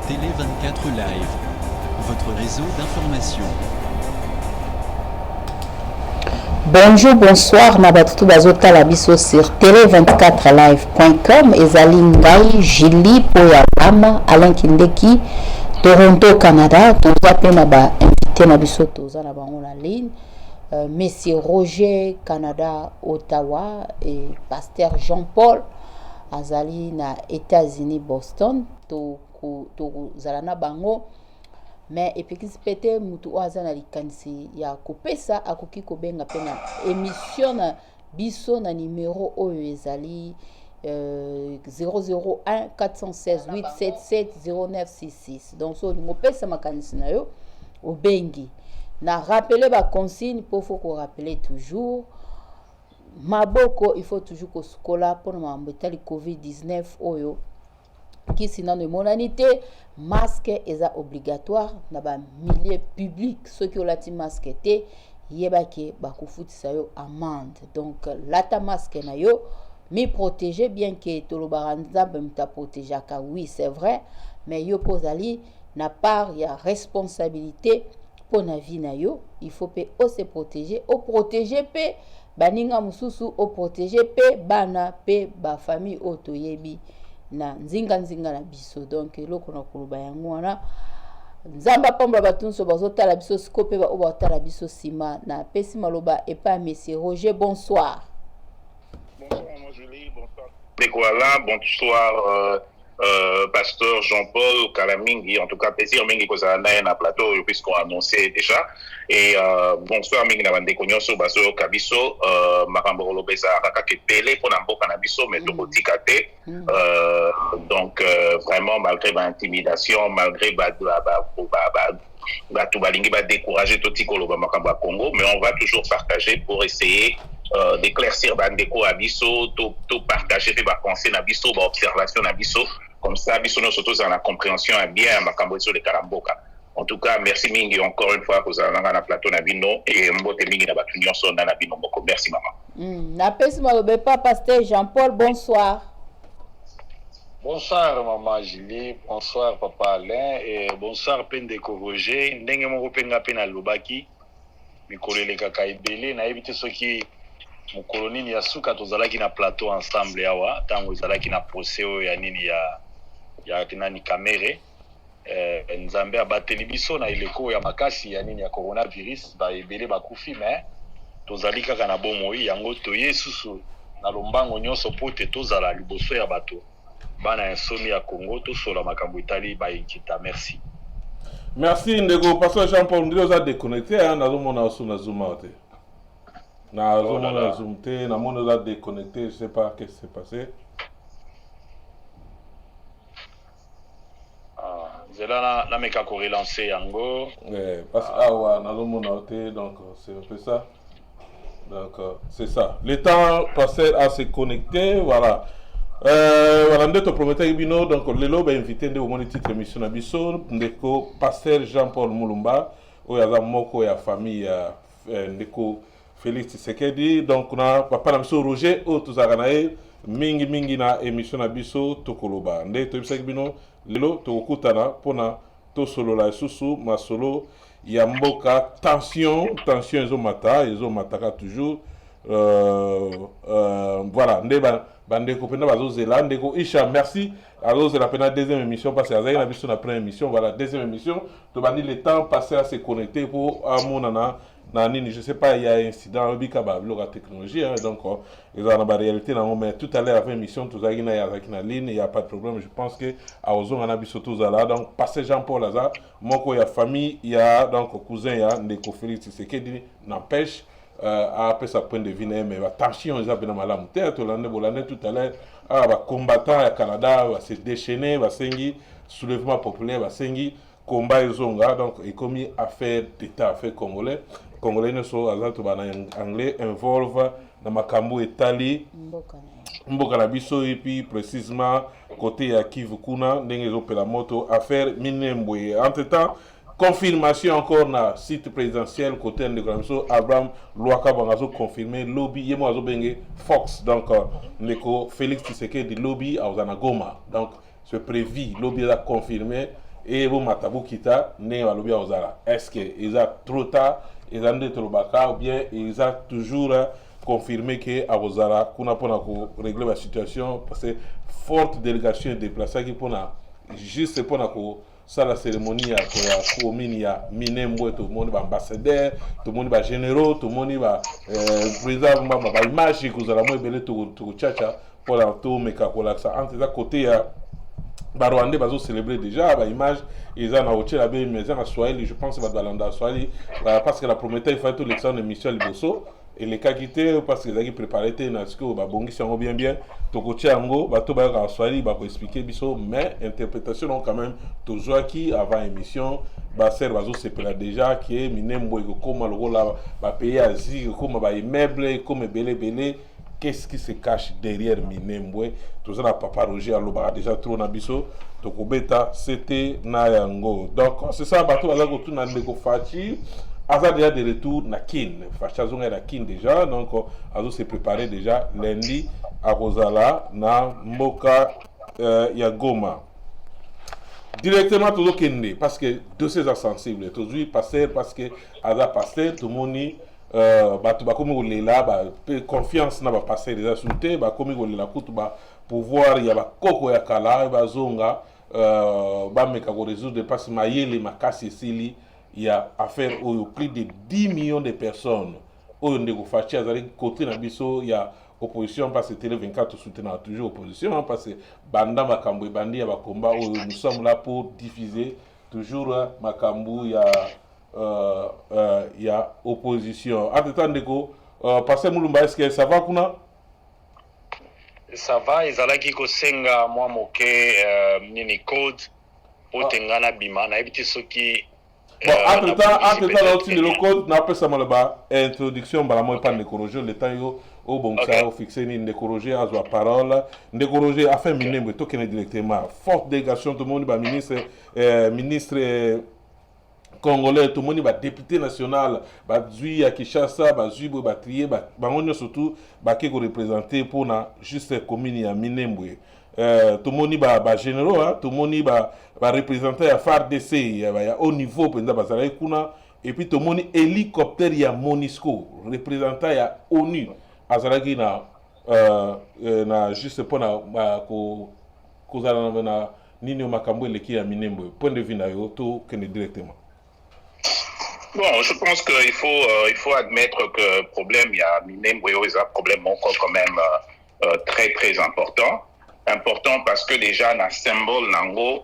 Télé 24 Live, votre réseau d'information. Bonjour, bonsoir, Nabatutu Bazota Labiso sur télé24live.com. Ezali Ngai, Jili, Poyabama, Alain Kindeki, Toronto, Canada. Toza pe naba invité Nabiso Toza naba on la ligne. Monsieur Roger, Canada, Ottawa, et Pasteur Jean-Paul, Azali na États-Unis, Boston. To Zalana Bango. Mais epekisi pete mutu oaza na likanisi ya kopesa akoki kobenga pe na émission na biso na numéro oyo ezali 001 416 877 0966. Donc so ngopesa makanisi na yo obengi na rappeler ba consigne pour faut qu'on rappeler toujours maboko il faut toujours kosukola pour mambo etali COVID-19 oyo qui sinon de monanité masque est obligatoire na ba milieu public ceux qui ont lati masque té yebake ba kufutisa yo amende donc lata masque na yo mi protéger bien que tolobara nzambe mta protéger ka oui c'est vrai mais yo pozali na part ya responsabilité pour na vie na yo il faut pe o se protéger o protéger pe baninga mususu o protéger pe bana pe ba famille otoyebi na nzinga na biso donc eloko na koloba yango wana nzamba pamba batunso bazotala biso sikope ba obatala biso sima na pesi maloba epa monsieur Roger. Bonsoir. Bonsoir maman Julie, bonsoir Dekwala, bonsoir Pasteur Jean-Paul Kalamingi, en tout cas plaisir mingi kozala na na plateau puisqu'on a annoncé déjà et bonsoir mingi na bande konyoso baso kabiso makambo lobeza kaka ke pele pona mboka na biso mais tokotika te donc vraiment malgré l'intimidation malgré tout balingi ba décourager tout tikoloba makambo Congo mais on va toujours partager pour essayer d'éclaircir bandeko abiso tout partager fait ba penser na biso ba observation na biso comme ça biso nous surtout dans la compréhension bien makambo sur les karamboka. En tout cas merci mingi encore une fois que vous avez na plateau na bino et mbote mingi na batu nyonso na bino moko. Merci maman. Na pesi malobe pa Pasteur Jean-Paul. Bonsoir. Bonsoir maman Julie, bonsoir papa Alain et bonsoir Pendeko Roger. Ndenge moko penga pena lobaki mikolo lekaka ebele na ebite soki mokolo nini ya suka tozalaki na plateau ensemble awa tango ezalaki na procès oyo ya nini ya nani kamere nzambe abateli biso na eleko ya makasi ya nini ya coronavirus ba ebele bakufi mais tozali kaka na bomoi yango toye susu na lombango nyonso pote tozala liboso ya bato bana insomnie ya Congo tosola makambo itali ba inkita. Merci. Merci ndeko Pasteur Jean-Paul ndilo za déconnecté hein nazomona osu na zoom out. Na zomona zoom te na mono za déconnecté, je sais pas qu'est-ce qui s'est passé. Zela na meka ko relancer yango. Parce que na zomona te donc c'est un peu ça. Donc c'est ça. Le temps passé à se connecter, voilà. Voilà, ndeto prometteur bino donc lelo ba invité nde omoni titre émission na biso ndeko Pasteur Jean-Paul Mulumba oyo aza moko ya famille ya ndeko Félix Tshisekedi donc na papa na biso Roger o tozaka na ye mingi na émission na biso tokoloba nde toyebisaki bino lelo tokokutana mpona tosolola lisusu masolo ya mboka tension ezomataka toujours voilà nde bandeko pena bazozela ndeko Isha merci azozela pena deuxième émission parce que azali na biso na première émission voilà deuxième émission tobandi le temps passé à se connecter pour amonana na nini je sais pas il y a incident bika ba bloga technologie hein, donc ils ont la réalité na mais tout à l'heure avant émission tozaki na yazaki na ligne il y a pas de problème je pense que a ozonga na biso tozala donc Pasteur Jean-Paul Aza moko ya famille il y a donc cousin ya ndeko Félix Tshisekedi n'empêche à peu sa point de vue mais la tension ils avaient dans malamu tête bolande tout à l'heure ba combattant à Canada va se déchaîner va sengi soulèvement populaire va sengi combat ezonga donc et comme affaire d'état affaire congolais ne so azanto bana anglais involve na makambo etali mboka na biso et puis précisément côté ya Kivu kuna ndenge ezopela moto affaire Minembwe. Entre temps confirmation encore na site présidentiel côté de Gramso Abraham Louaka bangazo confirmé lobby yemo azo benge Fox donc ndeko Félix Tshisekedi lobby à Goma donc c'est prévu lobby a confirmé et bon matabu kita ne balobi ozala. Est-ce que ils a trop tard ils ont dit ou bien ils a toujours confirmé que Arozala kuna pona ko régler la situation parce que forte délégation déplacée qui pona juste pona ko ça la cérémonie à la commune ya Minembwe tout le monde va ambassadeur tout le monde va généraux tout le monde va président va image que vous allez moi belé tout tchacha pour la tout mais kakola ça entre ça côté ya Barwande bazo célébrer déjà ba image ils en a oché la belle maison à Swahili je pense va dans Swahili parce que la promettait il fallait tout l'exemple de Michel Bosso et les cas quittés parce qu'ils avaient préparé té na ce que ba bongi sango bien to coacher ango ba to ba ka Swahili ba ko expliquer biso mais interprétation donc quand même toujours qui avant émission ba ser bazo sepela déjà qui est Minembwe comme le rôle ba pays Asie comme ba immeuble comme belé qu'est-ce qui se cache derrière Minembwe tout ça na papa Roger aloba déjà trop na biso to ko beta c'était na yango donc c'est ça bato baza ko tuna ndeko Fachi Aza déjà de retour na Kin Fachazon est na Kin déjà donc Azo s'est préparé déjà lundi à Rosala na Mboka ya Goma directement toujours Kende parce que dossiers sensibles toujours passer parce que Aza passer tout moni bato ba komi olela ba confiance na ba passer déjà sunte ba komi olela kutu ba pouvoir ya ba koko ya kala ba zonga ba meka ko résoudre parce mayele makasi sili il y a affaire au plus de 10 millions de personnes au ndeko Fachi azali côté na biso il y a opposition parce que Télé 24 soutenant toujours opposition parce que banda makambo e bandi ya ba combat nous sommes là pour diffuser toujours makambo il y a opposition en temps ndeko passer mulumba est-ce que ça va kuna ça va ezalaki kosenga mwa moke nini code pour tengana bima na ebiti soki bon, entre-temps, là, aussi, le code n'a pas ça mal bas. Introduction, bah, moi, pas de corriger le temps, yo, au bon, ça, au fixé, ni de corriger, à la parole, de corriger, afin, minimum, tout qui est directement. Forte délégation, tout le monde, bah, ministre congolais, tout le monde, bah, député national, bah, Zui, à Kinshasa, bah, Zui, bah, Trier, bah, on surtout, bah, qui est représenté pour na, juste commune, à Minembwe. Tout le monde ba généraux tout le monde ba représentant à FARDC il y a au niveau pendant bazala kuna et puis tout le monde hélicoptère ya Monisco représentant ya ONU azalaki na na juste pour na ko kozala na nini makambo eleki ya Minembwe point de vue na yo to kene directement. Bon, je pense qu'il faut admettre que problème il y a Minembwe il y a un problème encore quand même très très important parce que déjà na symbole nango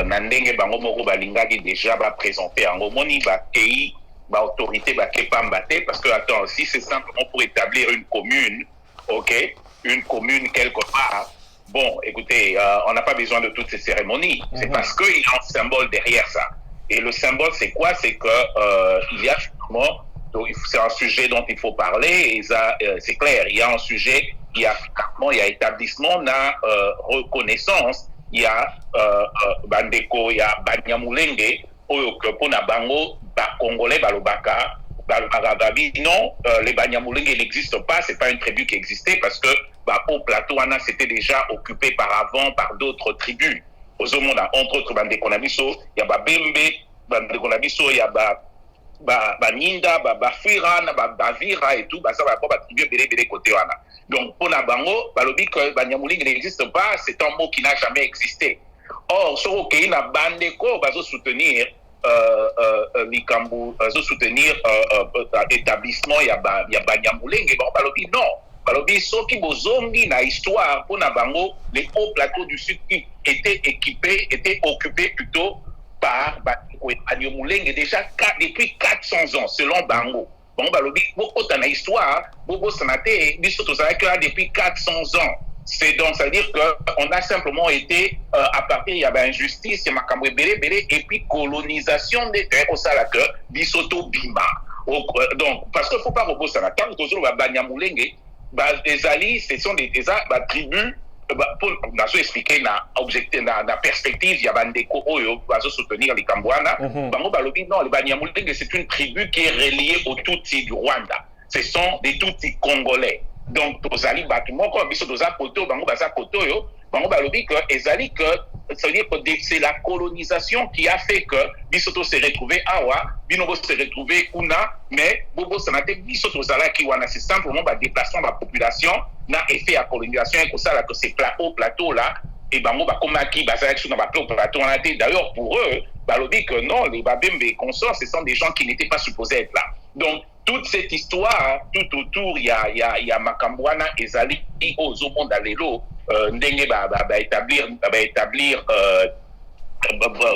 na ndenge bango moko balingaki déjà ba présenter yango moni ba pays ba autorité ba kepambate parce que attends si c'est simplement pour établir une commune OK une commune quelque part bon écoutez on n'a pas besoin de toutes ces cérémonies c'est parce que il y a un symbole derrière ça et le symbole c'est quoi c'est que il y a finalement c'est un sujet dont il faut parler et ça c'est clair il y a un sujet il y a établissement na reconnaissance il y a bandeko il y a Banyamulenge oyo pour na bango ba congolais balobaka non les Banyamulenge n'existe pas c'est pas une tribu qui existait parce que au plateau c'était déjà occupé par avant par d'autres tribus au monde entre autres bandeko na biso il y a Babembe bandeko na biso il y a Ninda, Bafira, Bavira et tout, ça va pas tribu belé côté wana. Donc pour na bango, balobi que Banyamulenge n'existe pas, c'est un mot qui n'a jamais existé. Or sur OK na bandeko bazo soutenir likambu bazo soutenir établissement ya Banyamulenge bon balobi non. Balobi soki bozongi na histoire pour na bango les hauts plateaux du sud qui étaient occupés plutôt par Banyamulenge déjà depuis 400 ans selon Bango. Bon balobi beaucoup dans histoire beaucoup sanate biso to ça que depuis 400 ans. C'est donc ça veut dire que on a simplement été à partir il y avait injustice, il y a makambo belé et puis colonisation des terres au sala que bisoto bima. Donc parce que faut pas reposer ça tant que toujours Banyamulenge les alliés ce sont des tribus pour nous expliquer na objectif na perspective il y a bandeko oyo bazo soutenir les Kambwana bango balobi non les Banyamulenge c'est une tribu qui est reliée aux Tutsi du Rwanda ce sont des Tutsi congolais donc tozali bâtiment comme biso toza koto bango baza koto yo bango balobi que ezali que ça veut dire que c'est la colonisation qui a fait que bisoto s'est retrouvé awa binobo s'est retrouvé kuna mais bobo sanate bisoto zalaki wana c'est simplement ba déplacement ba population na effet à colonisation et que ça là que c'est plateau là et bango ba komaki ba zalaki sur na ba plateau wana te d'ailleurs pour eux balobi que non les babembe et consorts ce sont des gens qui n'étaient pas supposés être là donc toute cette histoire tout autour il y a makambwana ezali au monde alelo ndenge ba établir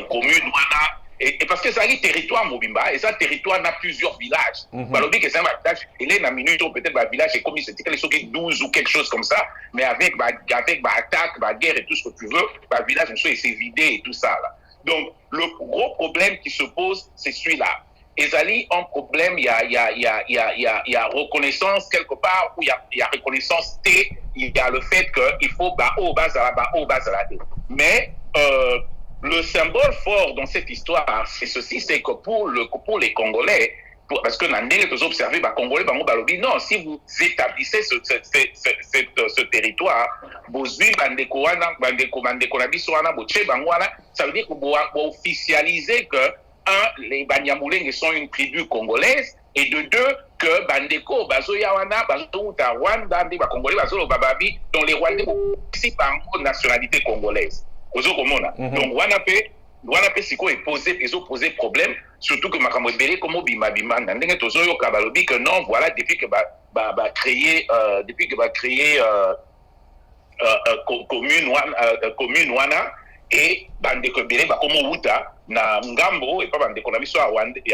commune wana et parce que ça a territoire mobimba et ça territoire n'a plusieurs villages balobi que c'est un village il est na minute peut-être un village est comme c'était les 12 ou quelque chose comme ça mais avec attaque guerre et tout ce que tu veux village il s'est vidé et tout ça là donc le gros problème qui se pose c'est celui-là. Ezali un problème, il y a reconnaissance quelque part où il y a reconnaissance T, il y a le fait qu'il faut mais le symbole fort dans cette histoire, c'est ceci, c'est que pour les Congolais, parce que Nandé vous observez, Congolais, non, si vous établissez ce territoire, ça veut dire que vous officialisez que les Banyamulenge sont une tribu congolaise et de deux que Bandeko Bazoyawana Bazouta Rwanda des Congolais Bazolo Bababi dont les Rwandais participent en nationalité congolaise. Donc Wanape Siko est posé problème surtout que Makambo Belé comme Bima Nandenge Tozoyo Kabalobi que non voilà depuis que créer commune Wana et bandeko belé bakomo wuta na ngambo et pas bandeko na biso ya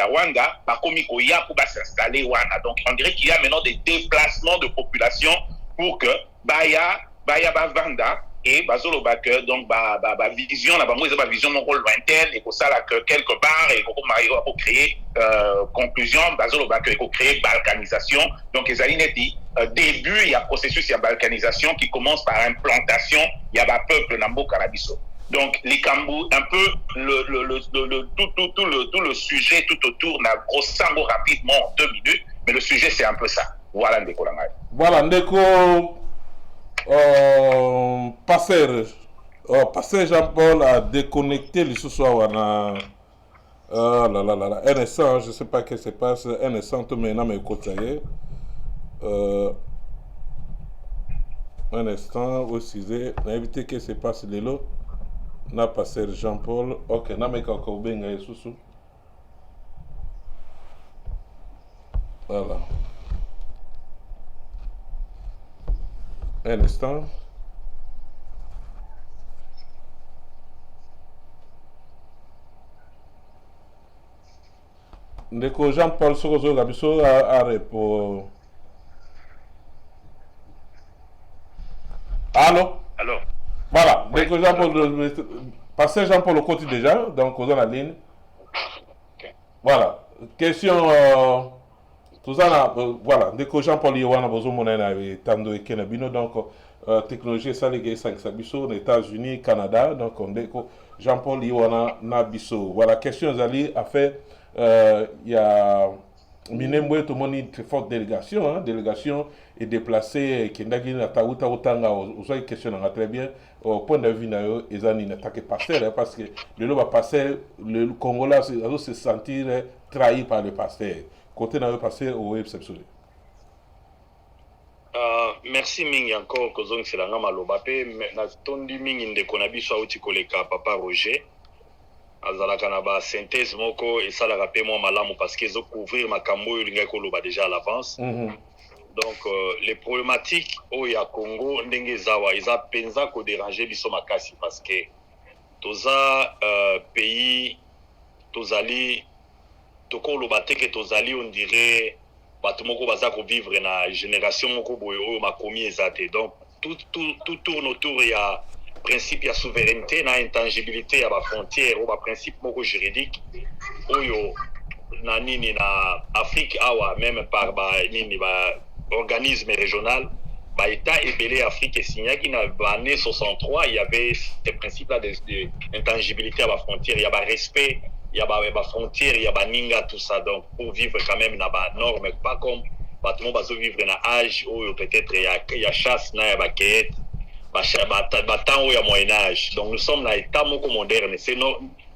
Rwanda bakomi koya pour s'installer wana donc on dirait qu'il y a maintenant des déplacements de population pour que baya bavanda et bazolo que donc vision na bango eza vision non lointaine et que ça là que quelque part et pour créer conclusion bazolo que pour créer balkanisation donc ezali neti début il y a processus il y a balkanisation qui commence par implantation il y a ba peuple na mboka na biso. Donc, les Kambou, un peu tout le sujet tout autour, n'a grosso rapidement en 2 minutes, mais le sujet c'est un peu ça. Voilà Ndeko Langai. Voilà Ndeko, Pasteur Jean-Paul a déconnecté le sous-soir. Un instant, je ne sais pas ce qui se passe. Un instant, tout maintenant, mais écoute, ça y est. Un instant, aussi, on a évité que se passe les lots. Na Pasteur Jean-Paul, ok, na meka kobenga Yesusu. Voilà. Un instant. Ndeko Jean-Paul Sokozo Gabiso a répondu. Allô? Alors. Voilà, donc Jean-Paul, Pasteur Jean-Paul au côté déjà, donc on a la ligne. Okay. Voilà, question, tout ça, voilà, dès que Jean-Paul Yowana Bozomona avait Tando et Kenabino, donc technologie ça les 5 Sabiso, les États-Unis, Canada, donc on dit que Jean-Paul Yowana Nabiso. Voilà, question Zali a fait, il y a Minemwe tout le monde une très forte délégation, délégation est déplacée, qui n'a pas Taouta Otanga, vous avez question très bien. Au point de vue ils ont une attaque pasteur parce que le lot va passer le Congolais se sentir trahi par le pasteur côté n'a passer au exceptionnel. Merci mingi encore kozong selanga maloba pe na tondi mingi ndeko na biso auti koleka papa Roger azalaka na ba synthèse moko esalaka pe mo malamu parce que ezo couvrir makambo oyo lingai koloba déjà à l'avance. Donc les problématiques au ya Congo ndenge zawa ils a penza ko déranger biso makasi parce que toza pays tozali tokoloba te que tozali on dirait bato moko baza ko vivre na génération moko boye oyo makomi ezate donc tout tourne autour ya principe ya souveraineté na intangibilité ya ba frontière ou ba principe moko juridique oyo na nini na Afrique awa même par ba nini ba organisme régional ba état ebelé Afrique et signaki na année 63 il y avait ces principes là de intangibilité à la frontière il y a ba respect il y a ba frontière il y a ba ninga tout ça donc pour vivre quand même na ba norme pas comme bato bazo vivre na âge ou peut-être il y a chasse na ya ba quête temps au Moyen Âge. Donc nous sommes dans l'état moderne. C'est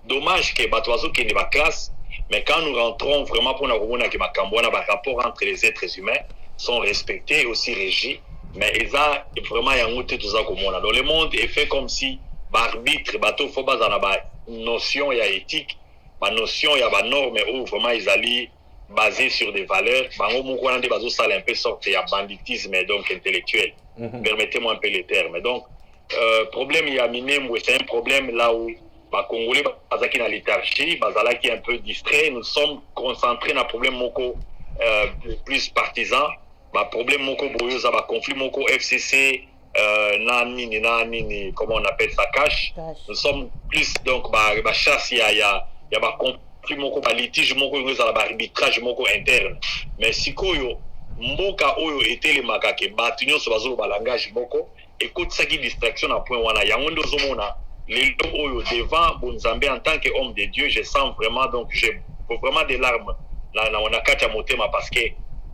dommage que Batoiseau qui n'est pas classe, mais quand nous rentrons vraiment pour nous que les rapports entre les êtres humains sont respectés et aussi régis, mais ils ont vraiment tout ça comme on a. Donc le monde est fait comme si l'arbitre, bateau faut pas dans la notion et éthique, la notion et la norme où vraiment ils allaient basés sur des valeurs. On a des bases ça un peu sorte de banditisme donc intellectuel. Permettez-moi un peu les termes. Donc problème il y a Minembwe, c'est un problème là où les Congolais qui dans la léthargie, qui est un peu distrait. Nous sommes concentrés dans le problème moko plus partisan. Problème moko boyoza, conflit moko FCC, comment on appelle ça, cash. Nous sommes plus donc chasse, il y a conflit moko, litige moko, arbitrage moko interne. Mais si koyo mboka oyo était les makake, batunyo so bazo langage moko, écoute ça qui distraction à point wana yangondo zomona. Les oyo devant Bonzambe en tant qu'homme de Dieu, je sens vraiment donc j'ai vraiment des larmes là on a katia motema parce que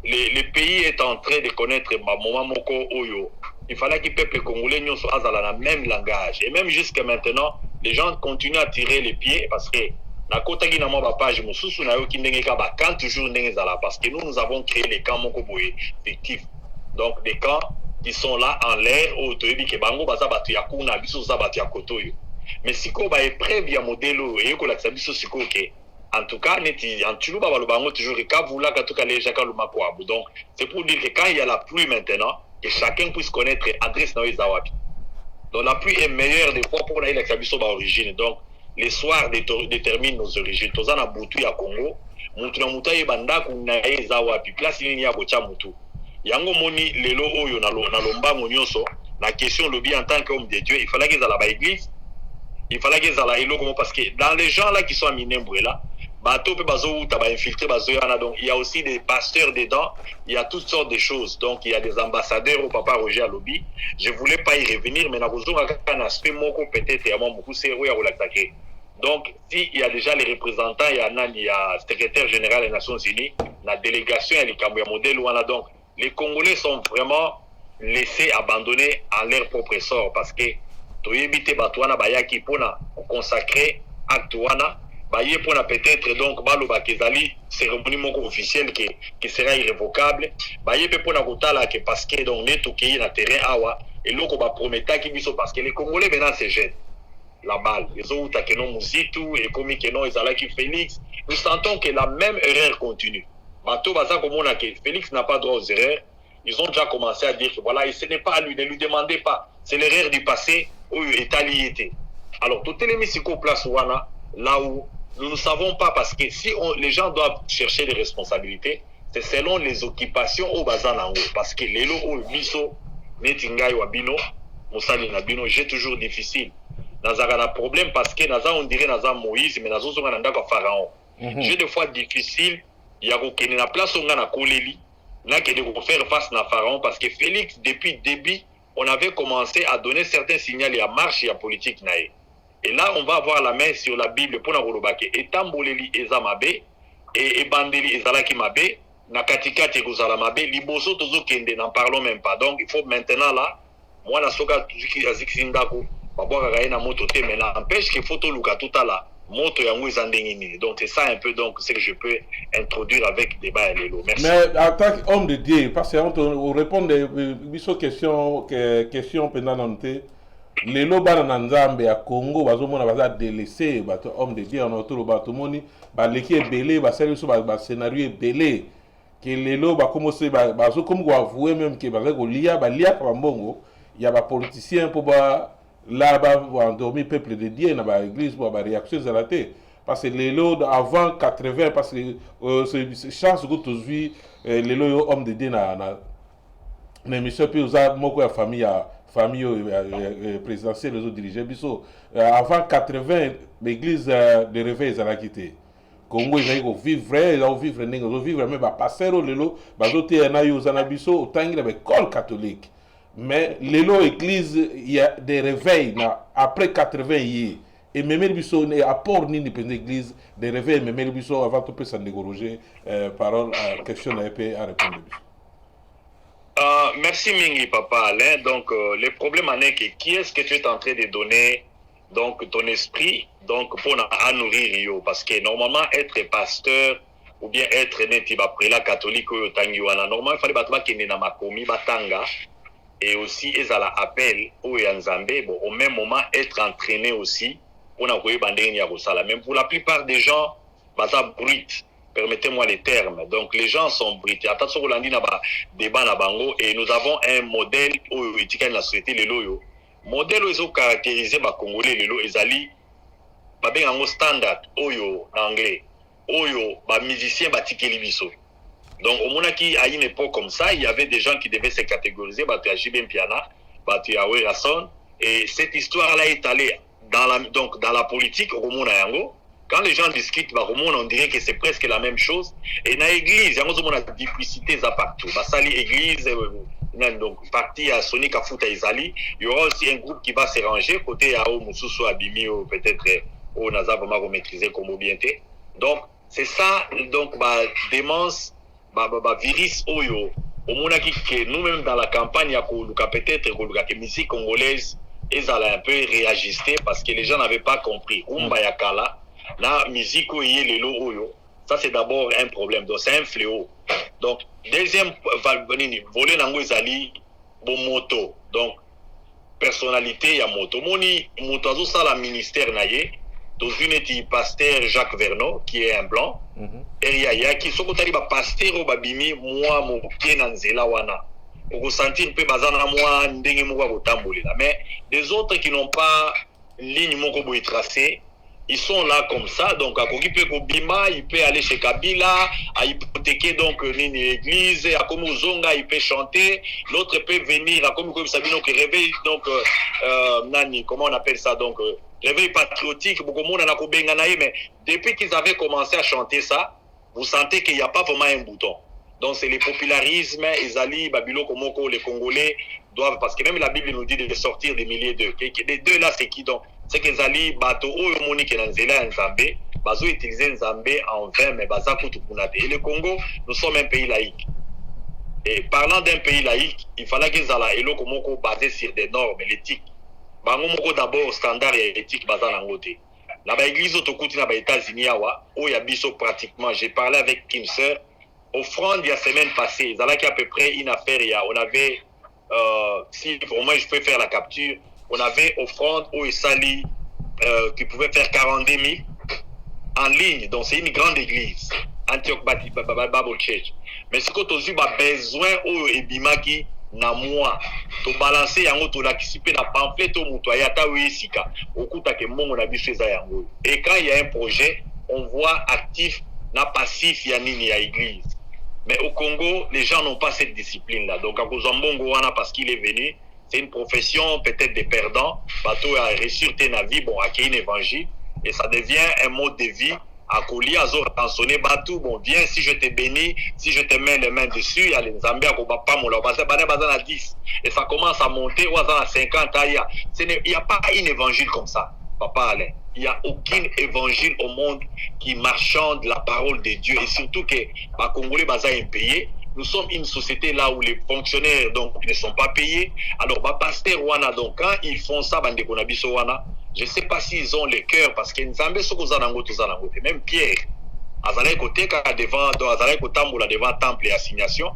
le pays est en train de connaître moment moko oyo. Il fallait que le peuple congolais nous soit dans le même langage. Et même jusqu'à maintenant, les gens continuent à tirer les pieds parce que na kota gi na mo ba page mususu na yo ki ndenge ka ba quand toujours ndenge zala parce que nous avons créé les camps moko boye fictifs. Donc des camps qui sont là en l'air au toyebi ke bango baza batu ya kuna biso za batu ya kotoyo. Mais siko ba épreuve ya modelo et ko la biso siko ke en tout cas neti en tulu ba bango toujours ka vula ka to ka leja ka luma kwa. Donc c'est pour dire que quand il y a la pluie maintenant, que chacun puisse connaître l'adresse dans les awapi. Donc la pluie est meilleure des fois pour la biso ba origine. Donc les soirs déterminent nos origines. Tous en a boutu ya Congo, mutu na muta yebanda kuna eza wapi place nini ya bocha mutu. Yango moni lelo oyo na lomba nyonso na question lobi en tant qu'homme de Dieu, il fallait qu'ils à la église. Il fallait qu'ils à la elo parce que dans les gens là qui sont à Minembwe là, bateau peut bazo ta ba infiltrer bazo yana donc il y a aussi des pasteurs dedans, il y a toutes sortes de choses. Donc il y a des ambassadeurs au papa Roger Alobi. Je voulais pas y revenir mais na kozonga un aspect moko peut-être ya beaucoup c'est oya olaktake. Donc, s'il y a déjà les représentants, il y a le secrétaire général des Nations Unies, la délégation, il y a les Cambouya modèles, donc les Congolais sont vraiment laissés abandonnés à leur propre sort parce que Toyebite Batouana Bayaki Pona consacré Actuana, Baye Pona peut-être donc Baloba Kezali, cérémonie moko officielle qui sera irrévocable, Baye Pona Kotala parce que donc neto qui est na terrain awa, et l'autre va promettre qui biso parce que les Congolais maintenant se jettent la balle. Les autres qui n'ont Mouzitou et comme qui n'ont Ezalaki Félix, nous sentons que la même erreur continue. Bateau Baza comme on a que Félix n'a pas droit aux erreurs. Ils ont déjà commencé à dire que voilà, et ce n'est pas à lui, ne lui demandez pas. C'est l'erreur du passé où il est allié. Alors, toutes les mises au place Wana, là où nous ne savons pas, parce que si les gens doivent chercher des responsabilités, c'est selon les occupations au Bazanango. Parce que les lots au Biso, Netingai ou Abino, Moussali Nabino, j'ai toujours difficile. Nazara un problème parce que Naza on dirait Naza Moïse mais Nazo on a un pharaon. J'ai des fois difficile il y a aucune la place on a na koleli là que de faire face à pharaon parce que Félix depuis le début on avait commencé à donner certains signaux et à marche et à politique naé. Et là on va avoir la main sur la Bible pour na kolobake etamboleli ezamabe et bandeli ezalaki mabe na katika te kozala mabe liboso tozo kende n'en parlons même pas. Donc il faut maintenant là moi na soka tuki azikindako mais n'empêche qu'il faut tout le cas tout à la moto donc c'est ça un peu donc ce que je peux introduire avec débat et l'élo. Merci. Mais en tant qu'homme de Dieu, parce qu'on répond des questions pendant l'élo bana nzambe à Congo bazomona baza délaissé bato homme de Dieu on autour bato moni ba leki ebele ba service ba scénario ebele que l'élo ba commencer bazo comme ko avouer même que ba ko lia ba mbongo il y a ba politiciens pour ba là-bas, vous endormir le peuple de Dieu dans l'église pour avoir réaction à la tête. Parce que les lots avant 80, parce que c'est chance que tu vis les lots hommes de Dieu dans l'émission, puis vous avez beaucoup de famille présidentielle, les autres dirigeants. Avant 80, l'église de réveil, ils ont quitté. Congo, ils ont vivre, ils ont vivre, mais passer au lelo, ils ont été autant qu'il y avait l'école catholique. Mais l'élo église il y a des réveils après 80 years et même biso ne apport ni l'église des réveils même biso avant tout peut s'en déroger parole à question à répondre. Merci Mingi, papa Alain. Donc, le problème en est que qui est-ce que tu es en train de donner donc ton esprit donc pour nourrir yo? Parce que normalement, être pasteur ou bien être neti la catholique ou tangiwana, normalement, il fallait battre qui n'est na makomi batanga et aussi ils à l'appel ou yanzambe. Bon, au même moment, être entraîné aussi pour n'avoir bandé ni à même pour la plupart des gens, basa brut. Permettez-moi les termes. Donc, les gens sont brités. Attention, on dit débat na bango et nous avons un modèle où éthique la société les loyo. Modèle où ils ont caractérisé les Congolais les loyo ezali ba ben en standard oyo en anglais. Oyo ba musicien ba tikeli biso. Donc, au moment qui à une époque comme ça, il y avait des gens qui devaient se catégoriser, bah tu as Jibem Piana, bah tu as Werason et cette histoire là est allée dans la politique au Mona Yango. Quand les gens discutent, bah, on dirait que c'est presque la même chose. Et dans l'église, il y a une duplicité partout. Bah, ça, l'église, donc, parti à Sonic à Fouta Izali, il y aura aussi un groupe qui va se ranger, côté à Omususu Abimi, peut-être, au Naza, vraiment, maîtriser comme bien. Donc, c'est ça, donc, bah, démence, bah, virus, oyo. Au moment que nous-mêmes dans la campagne, il y a peut-être que la musique congolaise, ils allaient un peu réajuster parce que les gens n'avaient pas compris. Umba Yakala, la musique ou oyo, ça c'est d'abord un problème, donc c'est un fléau. Donc deuxième volet nango ezali bon moto, donc personnalité ya moto moni moto azo sala ministère naye dans une pasteur Jacques Vernon qui est un blanc et ya qui soko tali ba pasteur babimi moi mo na nzela wana on sentir peu bazana moi ndenge moko botambolela, mais des autres qui n'ont pas ligne moko boy tracée. Ils sont là comme ça, donc à Kogipe Kobima, il peut aller chez Kabila, à hypothéquer donc une église, à Komuzonga, il peut chanter, l'autre peut venir à Komu Sabino qui réveille, donc, Nani, comment on appelle ça, donc, réveil patriotique, beaucoup de monde en a Kobenganaï, mais depuis qu'ils avaient commencé à chanter ça, vous sentez qu'il n'y a pas vraiment un bouton. Donc c'est le popularisme, Izali, Babilo, Komoko, les Congolais doivent, parce que même la Bible nous dit de sortir des milliers d'eux. Les deux là, c'est qui donc? C'est que Zali, Bato, Monique, Nanzela, Nzambe, Bazo utiliser Nzambe en vain, mais Bazakou Tukunate. Et le Congo, nous sommes un pays laïque. Et parlant d'un pays laïque, il fallait que Zala et Komoko basé sur des normes, l'éthique. Bangomoko d'abord, standard et éthique, basé en côté. Là-bas, l'église autocoute dans les États-Unis, où il y a biso pratiquement. J'ai parlé avec une sœur. Offrande, il y a semaine passée, il y a à peu près une affaire, on avait, si au moins je peux faire la capture, on avait offrande où il s'allie, qui pouvait faire 42 000 en ligne, donc c'est une grande église, Antioch Bible Church. Mais ce que tu as besoin, et Bimaki, na moi, tu balances yango to la kisipe na pamphlet to muto ayata wisika, okuta ke mongo na biso eza yango. Et quand il y a un projet, on voit actif na passif ya nini ya église. Mais au Congo, les gens n'ont pas cette discipline-là. Donc, à Kozambongo, parce qu'il est venu, c'est une profession peut-être des perdants. Bateau a réussi ta vie, bon, à un évangile. Et ça devient un mode de vie. À Koli, à Zor, sonné, Batou, bon, viens, si je te bénis, si je te mets les mains dessus, il y a les Zambés à Kobapa, mon là, à 10. Et ça commence à monter, ou à 50, il n'y a pas un évangile comme ça, Papa Alain. Il n'y a aucun évangile au monde qui marchande la parole de Dieu. Et surtout que les Congolais sont impayés. Nous sommes une société là où les fonctionnaires donc, ne sont pas payés. Alors, les pasteurs, donc, quand ils font ça, je ne sais pas s'ils ont le cœur parce que même Pierre, devant le temple et assignation.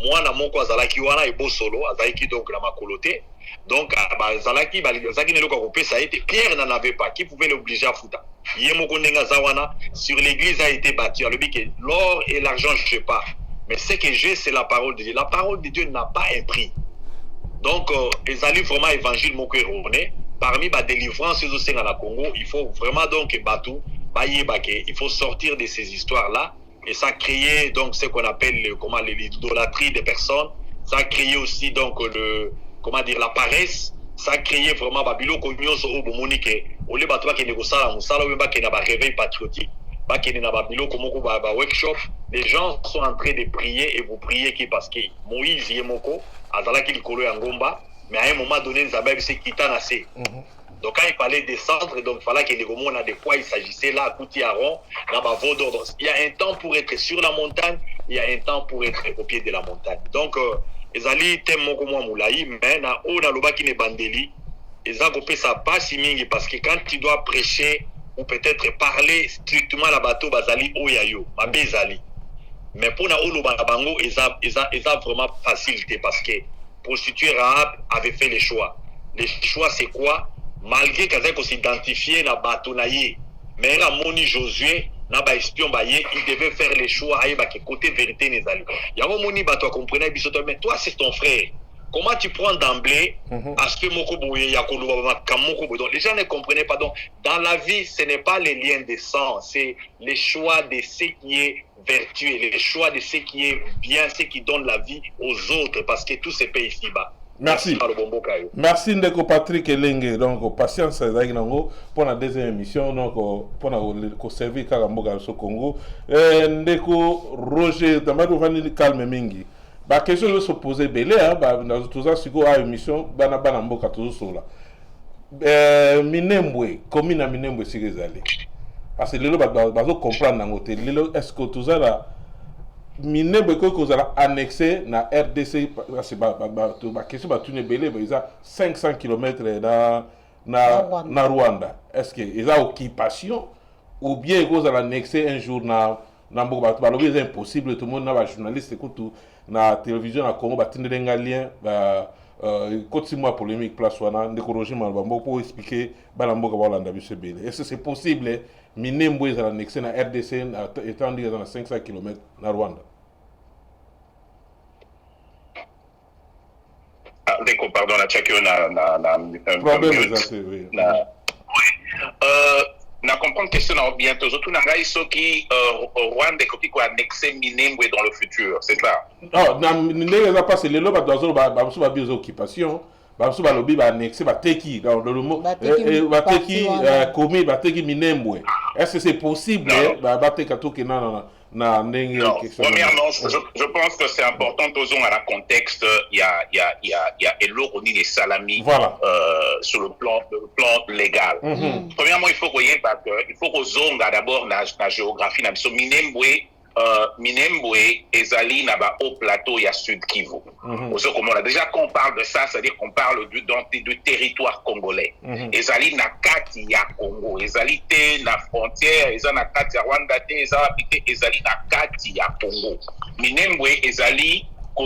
Moi, na moko azalaki wana ebo solo, azalaki donc la makoloté. Donc, azalaki ne loka kopé ça a été Pierre n'en avait pas, qui pouvait l'obliger à foutre. Yemoko nenga zawana sur l'église a été bâtie. Le bique l'or et l'argent je sais pas, mais ce que j'ai c'est la parole de Dieu. La parole de Dieu n'a pas un prix. Donc, ezali vraiment évangile moko erroné. Parmi la délivrance aussi dans la Congo, il faut vraiment donc batou, il faut sortir de ces histoires là. Et ça a créé donc ce qu'on appelle l'idolâtrie des personnes. Ça a créé aussi donc la paresse. Ça a créé vraiment Babilo Konyoso Obomonique. Au lieu de qui négocient la Moussala, ou qui n'a pas réveil patriotique, qui n'a pas Babilo Komoko workshop. Les gens sont en train de prier et vous priez qui parce que Moïse Yemoko, Azalaki Likolo Ngomba, mais à un moment donné, Zabeb s'est quitté assez. Donc quand il fallait descendre, donc il fallait que les Romans des poids, il s'agissait là à Koutiaron, là bas Vaudor. Il y a un temps pour être sur la montagne, il y a un temps pour être au pied de la montagne. Donc ezali te moko mwa mulai mais na o na lobaki ne bandeli eza kopesa pasi mingi parce que quand tu dois prêcher ou peut-être parler strictement la bateau bazali oya yo mabe ezali mais pour na oloba bango eza vraiment facilité parce que prostituée Rahab avait fait les choix c'est quoi malgré qu'elle s'identifier na bateau na ye mais la moni Josué na ba espion ba ye il devait faire les choix aye ba côté vérité nezali yango moni bato comprenait bisoto mais toi c'est ton frère. Comment tu prends d'emblée aspect moko boye ya koloba makamoko boye. Donc les gens ne comprenaient pas. Donc dans la vie, ce n'est pas les liens de sang, c'est les choix de ce qui est vertueux, les choix de ce qui est bien, ce qui donne la vie aux autres, parce que tout se paye ici-bas. Merci. Merci Ndeko Patrick Elenge. Donc patience pour la deuxième émission, donc pour la servir Karamboga au Congo. Ndeko Roger Damadou Vanili Calme Mingi. Ba question de se poser belé dans tout ça siko a émission bana mboka tout sola Minembwe commune na Minembwe sikezali parce que lelo bazo comprendre nango te lelo est-ce que tout ça là Minembwe ko za annexé na RDC parce que ba question ba tune belé ba isa 500 km na Rwanda est-ce que isa occupation ou bien ko za annexé un jour na mboka ba lobi c'est impossible tout le monde na ba journaliste écoute na télévision na Congo batindelenga lien côté moi polémique place wana ndekoroji malbambo pour expliquer bala mboka balanda biso bele est-ce que c'est possible Minembwe za annexé na RDC étant dit dans 500 km na Rwanda D'accord, pardon, la tchakio na problème exact oui na comprendre question na bientôt surtout na ngai soki Rwanda koki ko annexer Minembwe dans le futur c'est clair non na ndenge za passer lelo ba dozo ba so ba bio occupation ba so ba lobi ba annexer ba teki dans le mot ba teki komi ba teki Minembwe est-ce que c'est possible ba teka to kena na ndenge question premièrement je pense que c'est important toujours à la contexte il y a eloko ni les salami voilà. Sur le plan légal. Premièrement il faut que zonga d'abord na géographie na biso Minembwe ezali na ba haut plateau ya Sud Kivu. Déjà quand on parle de ça, c'est-à-dire qu'on parle du territoire congolais. Ezali na kati ya Congo, ezali te na frontière, ezali na kati ya Rwanda te, ezali na kati ya Congo. Minembwe ezali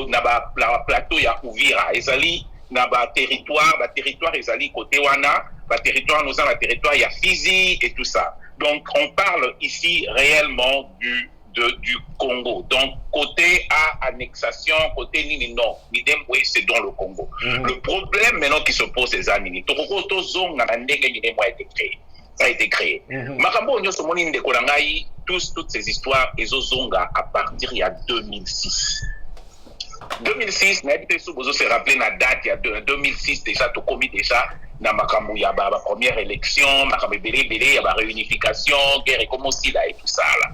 na ba plateau ya Uvira, ezali na ba territoire ezali côté wana, ba territoire nous avons la territoire ya Fizi et tout ça. Donc on parle ici réellement du Congo. Donc, côté A, annexation, côté Nini, non. Minembwe, c'est dans le Congo. Le problème maintenant qui se pose, c'est ça, Nini. Torokoto Zonga, Minembwe a été créé. Ça a été créé. Makambo, Nyo Somoni, Ndekolangai, toutes ces histoires, Ezo Zonga, à partir il y a 2006. 2006, Bozo s'est rappelé la date, il y a 2006 déjà, tout commis déjà, na makambo ya ba première élection, makambo belé, il y a ba réunification, guerre et comme aussi là et tout ça là.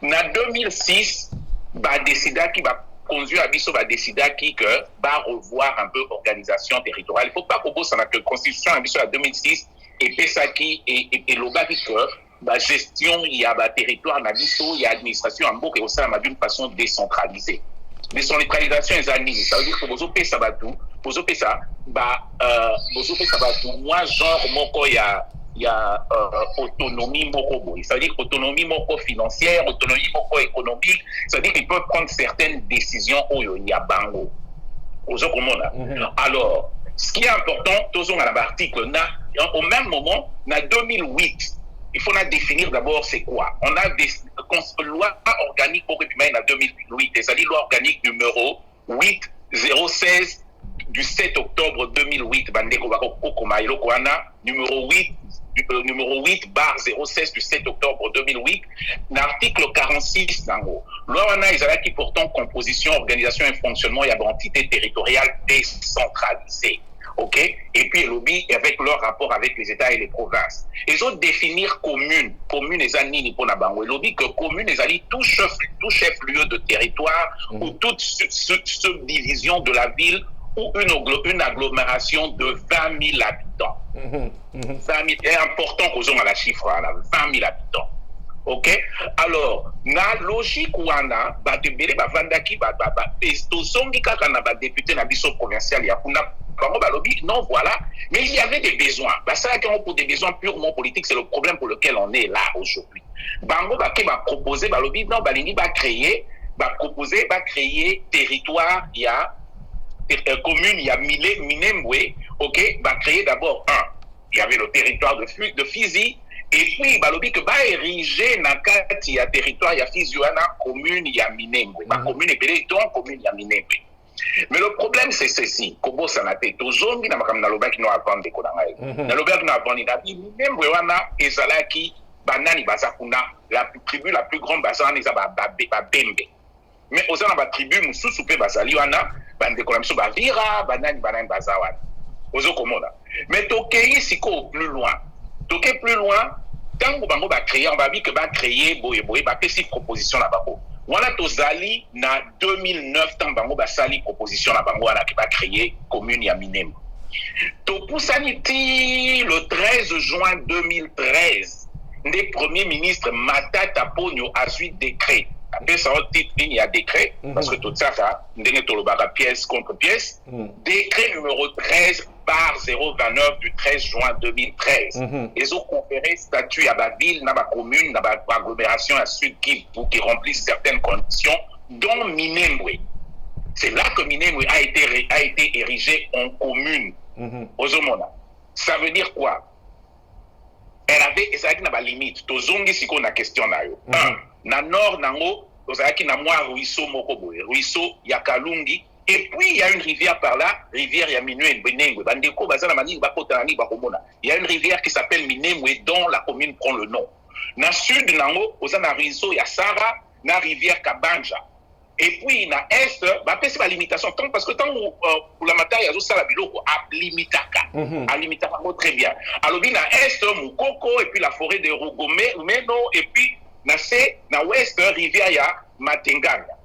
Na 2006, ba décida qui va conduire à biso ba décida qui que va revoir un peu organisation territoriale. Il faut pas qu'on bosse dans la constitution à biso à 2006 et pesaki et loba qui que ba gestion il y a ba territoire na biso, il y a administration en boucle et au sein d'une façon décentralisée. Décentralisation est annie, ça veut dire que vous opérez ça batou, moi genre moko il y a autonomie moko, ça veut dire autonomie moko financière, autonomie moko économique, ça veut dire qu'ils peuvent prendre certaines décisions où il y a bango. Alors, ce qui est important, toujours dans l'article, au même moment, en 2008, il faut définir d'abord c'est quoi. On a des loi organique pour répondre en 2008, c'est-à-dire loi organique numéro 8016 du 7 octobre 2008, numéro 8/016 du 7 octobre 2008, l'article 46 d'Ango. Loi qui portant composition, organisation et fonctionnement et entité territoriale décentralisée. Ok, et puis lobby avec leur rapport avec les États et les provinces. Ils ont définir commune les années pour la bango. Lobby que commune les alliés tout chef-lieu de territoire ou toute subdivision de la ville ou une agglomération de 20 000 habitants. 20 000, c'est important qu'on ait la chiffre là, 20 000 habitants. Ok, alors na logique wana batebele bavandaki tozongi kaka na badéputé na biso provincial ya kuna bango balobi non voilà, mais il y avait des besoins basalaki yango pour des besoins purement politiques. C'est le problème pour lequel on est là aujourd'hui. Bango bake baproposé balobi non balingi baproposé créer territoire ya commune ya Minembwe. Ok, créer d'abord il y avait le territoire de Fizi. Et puis, balobi que ériger na kati ya territoire ya Fizi wana commune ya Minembwe. Ma commune est donc commune ya Minembwe. Mais le problème c'est ceci, kobo sanate tozongi na makamna lobaki no avant de konangai. Na lobaki na avant na Minembwe wana ezalaki banani bazakuna la tribu la plus grande bazana eza ba Bembe. Mais ozana ba tribu mususu pe bazali wana bande konamiso ba Vira banani bazawana. Ozo komona. Mais tokei siko plus loin. Donc plus loin, tant que bango va créer, on va dire que va créer boye va faire six propositions là bango. Voilà tozali na 2009 tant bango va sali proposition là bango là qui va créer commune ya Minembwe. To pousaniti le 13 juin 2013, le premier ministre Matata Ponyo a suivi décret. Après ça, on titre il y a décret parce que tout ça ndenge tolobaka pièce contre pièce. Décret numéro 13/029 du 13 juin 2013. Ils ont conféré statut à la ville, à la commune, à l'agglomération à Sud Kivu pour qu'ils remplissent certaines conditions, dont Minembwe. C'est là que Minembwe a été érigé en commune. Ça veut dire quoi? Elle avait ezalaki na ba limite. Tozongi siko na question na yo. Na nord nango tozalaki na mwa ruisseau moko boye, ruisseau ya Kalungi. Et puis il y a une rivière par là, rivière ya Minembwe. Bandeko bazana mani bakota ni bakomona. Il y a une rivière qui s'appelle Minembwe dont la commune prend le nom. Na sud nango ozana ruisseau ya Sara, na rivière Kabanja. Et puis na est bapesi ba limitation tant parce que tant pour la matière yazo sala biloko a limitaka. A limitaka très bien. Alors na est Mukoko et puis la forêt de Rugomeno et puis na ouest rivière ya Matenganga.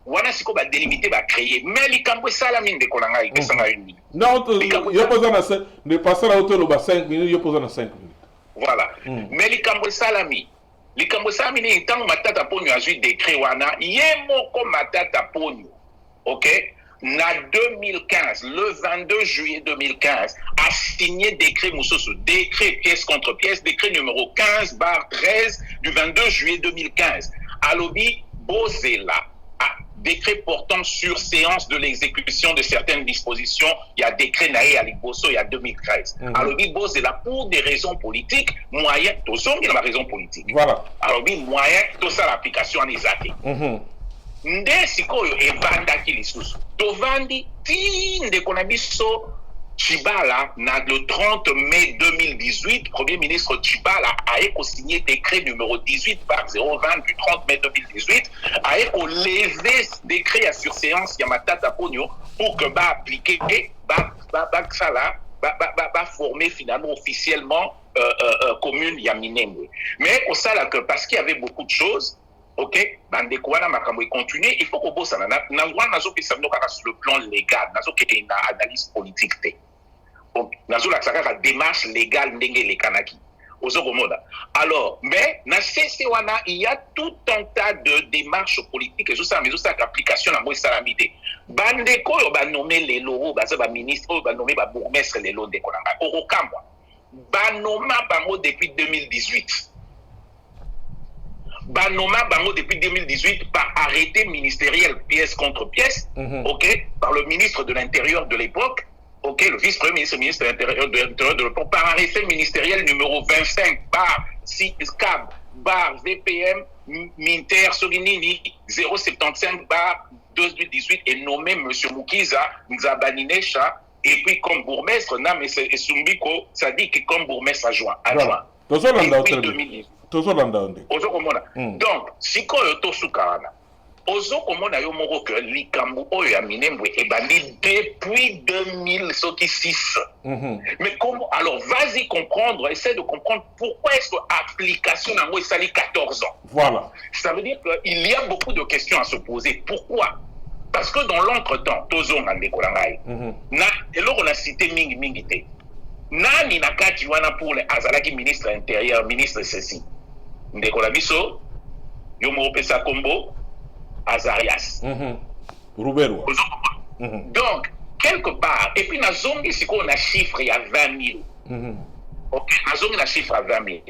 Wana siko ba délimiter ba créer mais likambo sala mine de kolanga ikesanga une minute. Non, yo posa na de passer à hauteur ba 5 minutes, yo posa na 5 minutes. Voilà. Mais likambo sala mi likambo sala mine ntango Matata Ponyo azui décret wana yemoko Matata Ponyo. OK? Na 2015, le 22 juillet 2015, a signé décret Moussoso, décret pièce contre pièce, décret numéro 15/13 du 22 juillet 2015. Alobi Bozela, décret portant sur séance de l'exécution de certaines dispositions, il y a décret Naé à Liboso il y a 2013. Alobi Bozela, pour des raisons politiques, moyen, tout ça, il y a une raison politique. Voilà. Alobi moyen, tout ça, l'application en exaté. Nde sikoyo evandaki lisusu tovandi ti ndeko na biso Tshibala na le 30 mai 2018 premier ministre Tshibala a signé décret numéro 18/020 du 30 mai 2018 a levé décret à surséance ya Matata Ponyo pour que ba appliquer ba former finalement officiellement commune ya Minembwe. Mais au ça là que parce qu'il y avait beaucoup de choses. OK, bandeko wana makambo continue, il faut que bossa na ngwana nazo pesa mnoka sur le plan légal, nazo kete na analyse politique te. Donc nazo la saka démarche légale ndenge le kanaki. Ozokomoda. Alors, mais na CC wana il y a tout un tas de démarches politiques et tout ça mais tout ça application na moi salamité. Bandeko yo ba nommer les loro, ba ba ministre, ba nommer ba bourgmestre les lots de konanga. Orokamwa. Ba nomma bango depuis 2018. Banoma Bango depuis 2018 par arrêté ministériel pièce contre pièce, OK, par le ministre de l'Intérieur de l'époque, OK, le vice-premier ministre de l'Intérieur de l'époque, par arrêté ministériel numéro 25/CAB/VPM Minter Soginini 075/2018 et nommé M. Mukiza Nzabaninesha et puis comme bourgmestre, Nam et Sumbiko, ça dit que comme bourgmestre adjoint. Depuis 2018. Donc, si ko yo tosukana, ozo komona yo moko que likambo oyo ya Minembwe e bandi depuis 2006. Mais comment alors vas-y comprendre, essaie de comprendre pourquoi est-ce que l'application nango sali 14 ans. Voilà. Ça veut dire qu'il y a beaucoup de questions à se poser. Pourquoi? Parce que dans l'entretemps, tozo ngande kolangai. Na eloko na cité mingi te. Nani na kati wana pour les azalaki ministre intérieur, ministre ceci. ndeko na biso yo mo pesa kombo Azarias. Roubero. Donc quelque part, et puis nazongi siko na chiffre il y a 20 000. Ok, nazongi na chiffre à 20 000.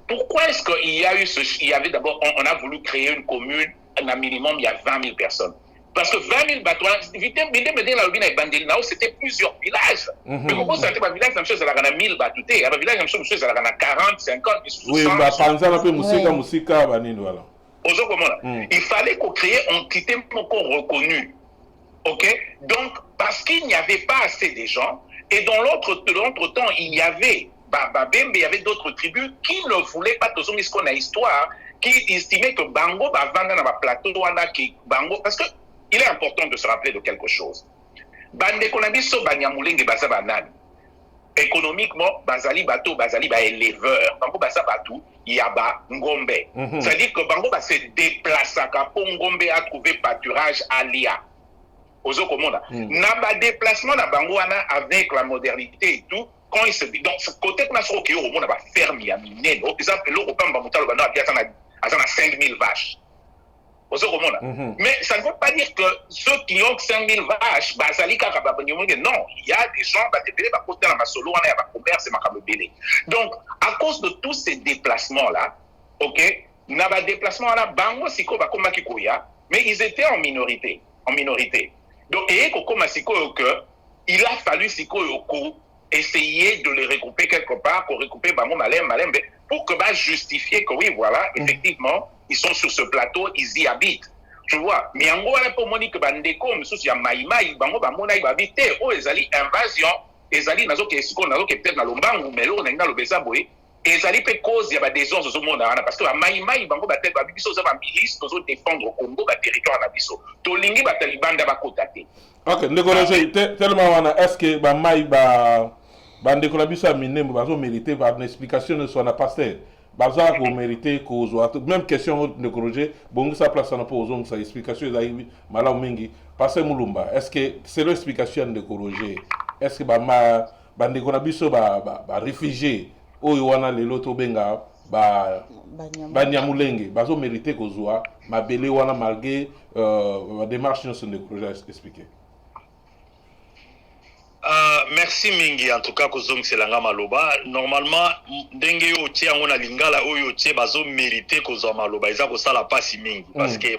Pourquoi est-ce qu'il y a eu il y avait d'abord, on a voulu créer une commune, un minimum, il y a 20 000 personnes. Parce que 20 000 bateaux, c'était plusieurs villages. Mais pourquoi c'était pas village, la même chose, elle a 1000 bateaux, un village, la même chose, elle a 40, 50, 60. Oui, bah, panza un peu musique, voilà. Il fallait qu'on crée une entité reconnue. Ok? Donc, parce qu'il n'y avait pas assez de gens, et dans l'autre temps, il y avait Babembe, il y avait d'autres tribus qui ne voulaient pas, toujours ce qu'on a histoire, qui estimaient que Bango va vendre dans le plateau, Bango, parce que il est important de se rappeler de quelque chose. Bande Konabiso, Banyamulenge, Baza Banane. Économiquement, Bazali Bato, Bazali ba éleveur. Bango Baza Batou, Yaba Ngombe. C'est-à-dire que Bango va se déplacer pour Ngombe a trouvé pâturage à Lia. Ozo Komona. N'a déplacement à Bango avec la modernité et tout. Quand il se dit, donc, ce côté qu'on a sur le monde va fermer, il y a miné. Par exemple, l'eau, on va monter le bandeau à 5 000 vaches. Mais ça ne veut pas dire que ceux qui ont 5 000 vaches, non, il y a des gens qui ont commerce et donc, à cause de tous ces déplacements-là, ok, mais ils étaient en minorité. Donc, il a fallu essayer de les regrouper quelque part, pour regrouper pour que justifier que oui, voilà, effectivement, ils sont sur ce plateau, ils y habitent. Tu vois, mais en gros, pour moi, que bandeko, mais il y a maïmaï, bango, bamona, ils habitent, oh, ils allaient invasion, ils allaient, nazo, qui peut-être dans l'ombangu, mais là, on a dans le besaboé, et ils allaient faire cause, il y a des gens au monde, parce que maïmaï, bango, batel, babiso, ça va milice, nous défendre au Congo, le territoire nabiso. Tolingi, bataliban, d'Abakotate. Ok, Ndekoloje, tellement, est-ce que, maï, bandeko nabiso a miné, bazo mérité, une explication de son pasteur. Baza ko mérité ko zo même question de Ndekoloje bongo sa place na po zo sa explication za mala mingi passer mulumba est-ce que c'est l'explication de Ndekoloje est-ce que bandeko na biso ba réfugié oyo wana lelo to benga Banyamulenge bazo mérité ko zo mabele wana malgré démarche de Ndekoloje expliquer. Merci mingi en tout cas kozong selanga maloba normalement ndenge yo tie ngona lingala oyo tie bazo mériter kozwa maloba eza ko sala pasi mingi parce que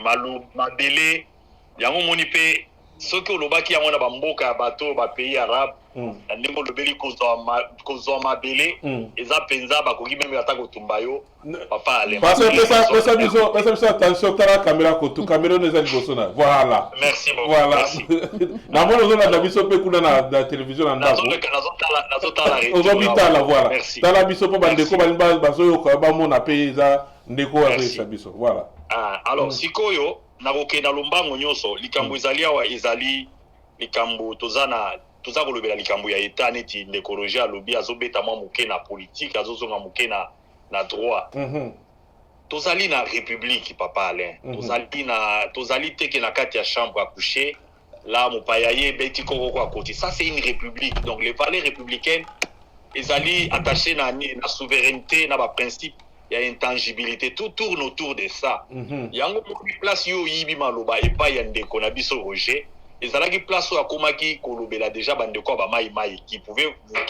mabele yango moni pe soki olobaki yango na bamboka ya bato ba pays arabe ndenge olobeli kozwa mabele eza penza bakoki meme ata kotumba yo papa ale pesa biso attention tala caméra kotu caméra neza liboso na voilà merci beaucoup voilà merci na mono zona na biso pe kuna na télévision na ndako ozobitala voilà tala biso po bandeko bazoyoka bamona pe eza ndeko azoyesa biso voilà. Alors sikoyo nakokenda lombango nyonso likambo ezali awa ezali likambo toza kolobela likambo ya eta neti Ndekoloje alobi azobeta mwa moke na politique azozonga moke na droit. Tozali na république papa Alain. Tozali teke na kati ya chambre à coucher là mopaya ye beti koko à côté. Ça c'est une république. Donc les valeurs républicaines ezali attachées na souveraineté na ba principe. Il y a intangibilité, tout tourne autour de ça. Il y a une place yo yibi maloba et pas Ndeko na biso Roger. Et ça là qui place à Komaki kolobela déjà bandeko ba mai qui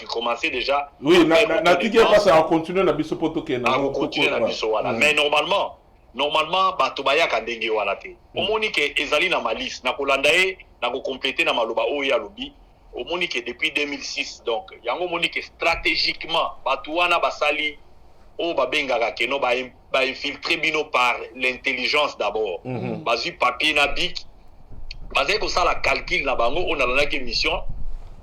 commençait déjà. Oui, na tiki pas ça on continue na biso poto ke na on continue na biso wala. Mais normalement bato bayaka ndenge wala te. Omoni ke ezali na malice na kolanda e na ko compléter na maloba oyo ya lobi. Omoni ke depuis 2006 donc yango moni ke stratégiquement bato wana basali o babengaka keno ba infiltrer bino par l'intelligence d'abord. Bazu papier na bic. Basé comme ça la calcul na bango on a la mission.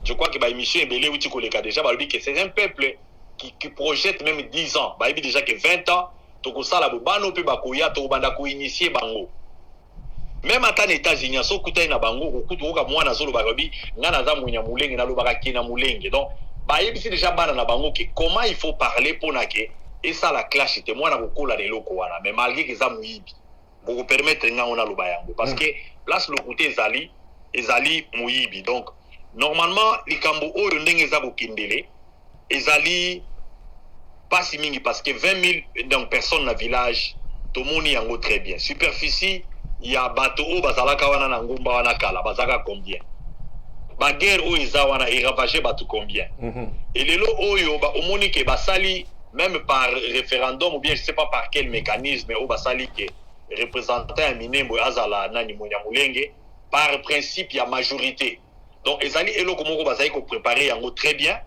Je crois que ba émission ebele outi koleka déjà ba dit que c'est un peuple qui projette même 10 ans. Ba dit déjà que 20 ans to ko sala bo bano pe ba koya to banda ko initier bango. Même à les États-Unis, so kutai na bango okutu ka mwana zolo ba bi ngana za munya mulenge na lo ba kina mulenge. Donc ba yebisi déjà bana na bango que comment il faut parler pour na ke et ça la clash était moi na kokola les loko wana mais malgré que ça muibi pour vous permettre nga on a lo bayango parce que place le côté ezali muibi donc normalement likambo oyo ndenge za bokindele ezali passe mingi parce que 20 000 donc, personnes dans le village, tout le monde y très bien. Superficie, il y a bateau, bazalaka wana na ngumba wana kala, bazaka combien? Ba guerre où ils ont ravagé bateau combien? Et les lots oyo, au moni que basali, même par référendum ou bien je sais pas par quel mécanisme, au basali que représentant un minembo azala nani mounyamulenge, par principe il y a majorité. Donc les alliés elo komoko bazali ko préparer yango très bien.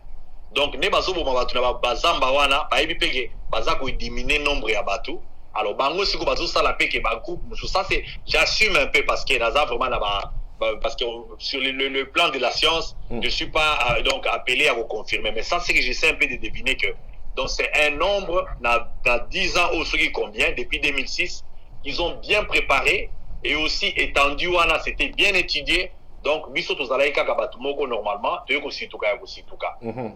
Donc ne bazo bo mabatu na bazamba wana, ba ebi peke bazako diminuer nombre ya bateau. Alors bango siko bazo sala peke ba groupe, ça c'est j'assume un peu parce que naza vraiment na ba parce que sur le plan de la science, je ne suis pas donc appelé à vous confirmer. Mais ça, c'est que j'essaie un peu de deviner que donc c'est un nombre dans 10 ans ou ce qui combien, depuis 2006, ils ont bien préparé et aussi étendu, c'était bien étudié. Donc, biso tozalaika kabatumoko normalement,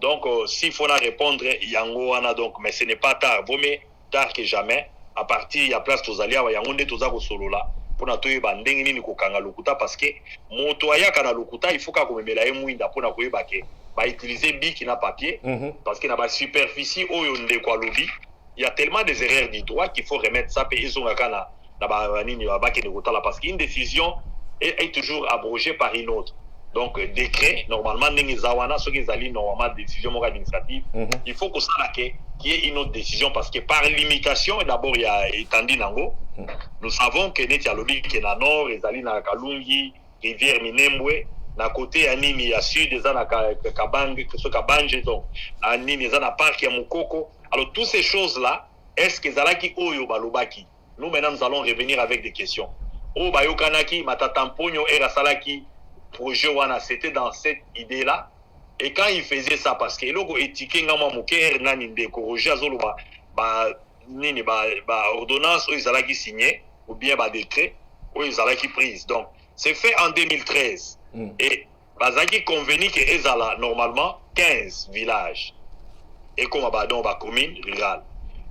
donc s'il faut répondre, yango wana donc, mais ce n'est pas tard, vaut mieux tard que jamais. À partir, il y a place tozalia, yango nde tozako solo là. Pona toyeba ndenge nini kokanga lokuta parce que moto ayaka na lokuta il faut ka komemela ye mwinda pona koyeba ke ba utiliser biki na papier parce que na ba superficie oyo ndeko alobi il y a tellement des erreurs du droit qu'il faut remettre ça pe ezongaka na ba nini ba bakene kotala parce qu'une décision est toujours abrogée par une autre. Donc décret normalement ndenge zawana ce qui zali normalement décision morale administrative il faut que ça qu'il y ait une autre décision parce que par limitation d'abord il y a étendu nango. Nous savons que net ya lobi ke na nord ezali na Kalungi rivière Minembwe na côté ya nini ya sud eza na Kabange que ce Kabanje donc na nini eza na parc ya Mukoko. Alors toutes ces choses là est-ce que zalaki oyo balobaki? Nous maintenant nous allons revenir avec des questions. O bayokanaki matatamponyo era salaki projet wana c'était dans cette idée là et quand il faisait ça parce que logo étiqué ngama moker nani ndeko Roger Azolo ba nini ba ordonnance ou ils qui signé ou bien ba décret ou ils qui prise. Donc c'est fait en 2013 et bazaki convenu que ezala normalement 15 villages et comme ba donc ba commune rurale.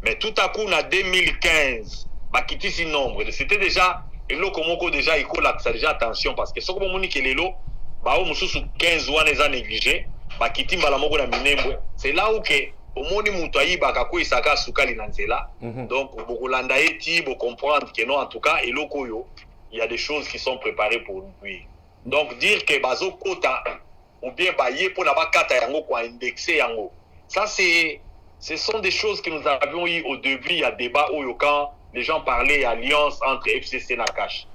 Mais tout à coup en 2015 ba quitter ce nombre c'était déjà et là comment déjà il collapse déjà attention parce que ce que moni que les lots ba au mususu 15 wana les a négligé ba quitter mbala moko na Minembwe. C'est là où que omoni mutu ayibaka ko isaka sukali na nzela. Donc bokolanda eti bo comprendre que non en tout cas eloko yo il y a des choses qui sont préparées pour lui. Donc dire que bazo kota ou bien baye pour na ba kata yango ko indexer yango. Ça ce sont des choses que nous avions eu au début, il y a débat où quand les gens parlaient alliance entre FCC et Nakash.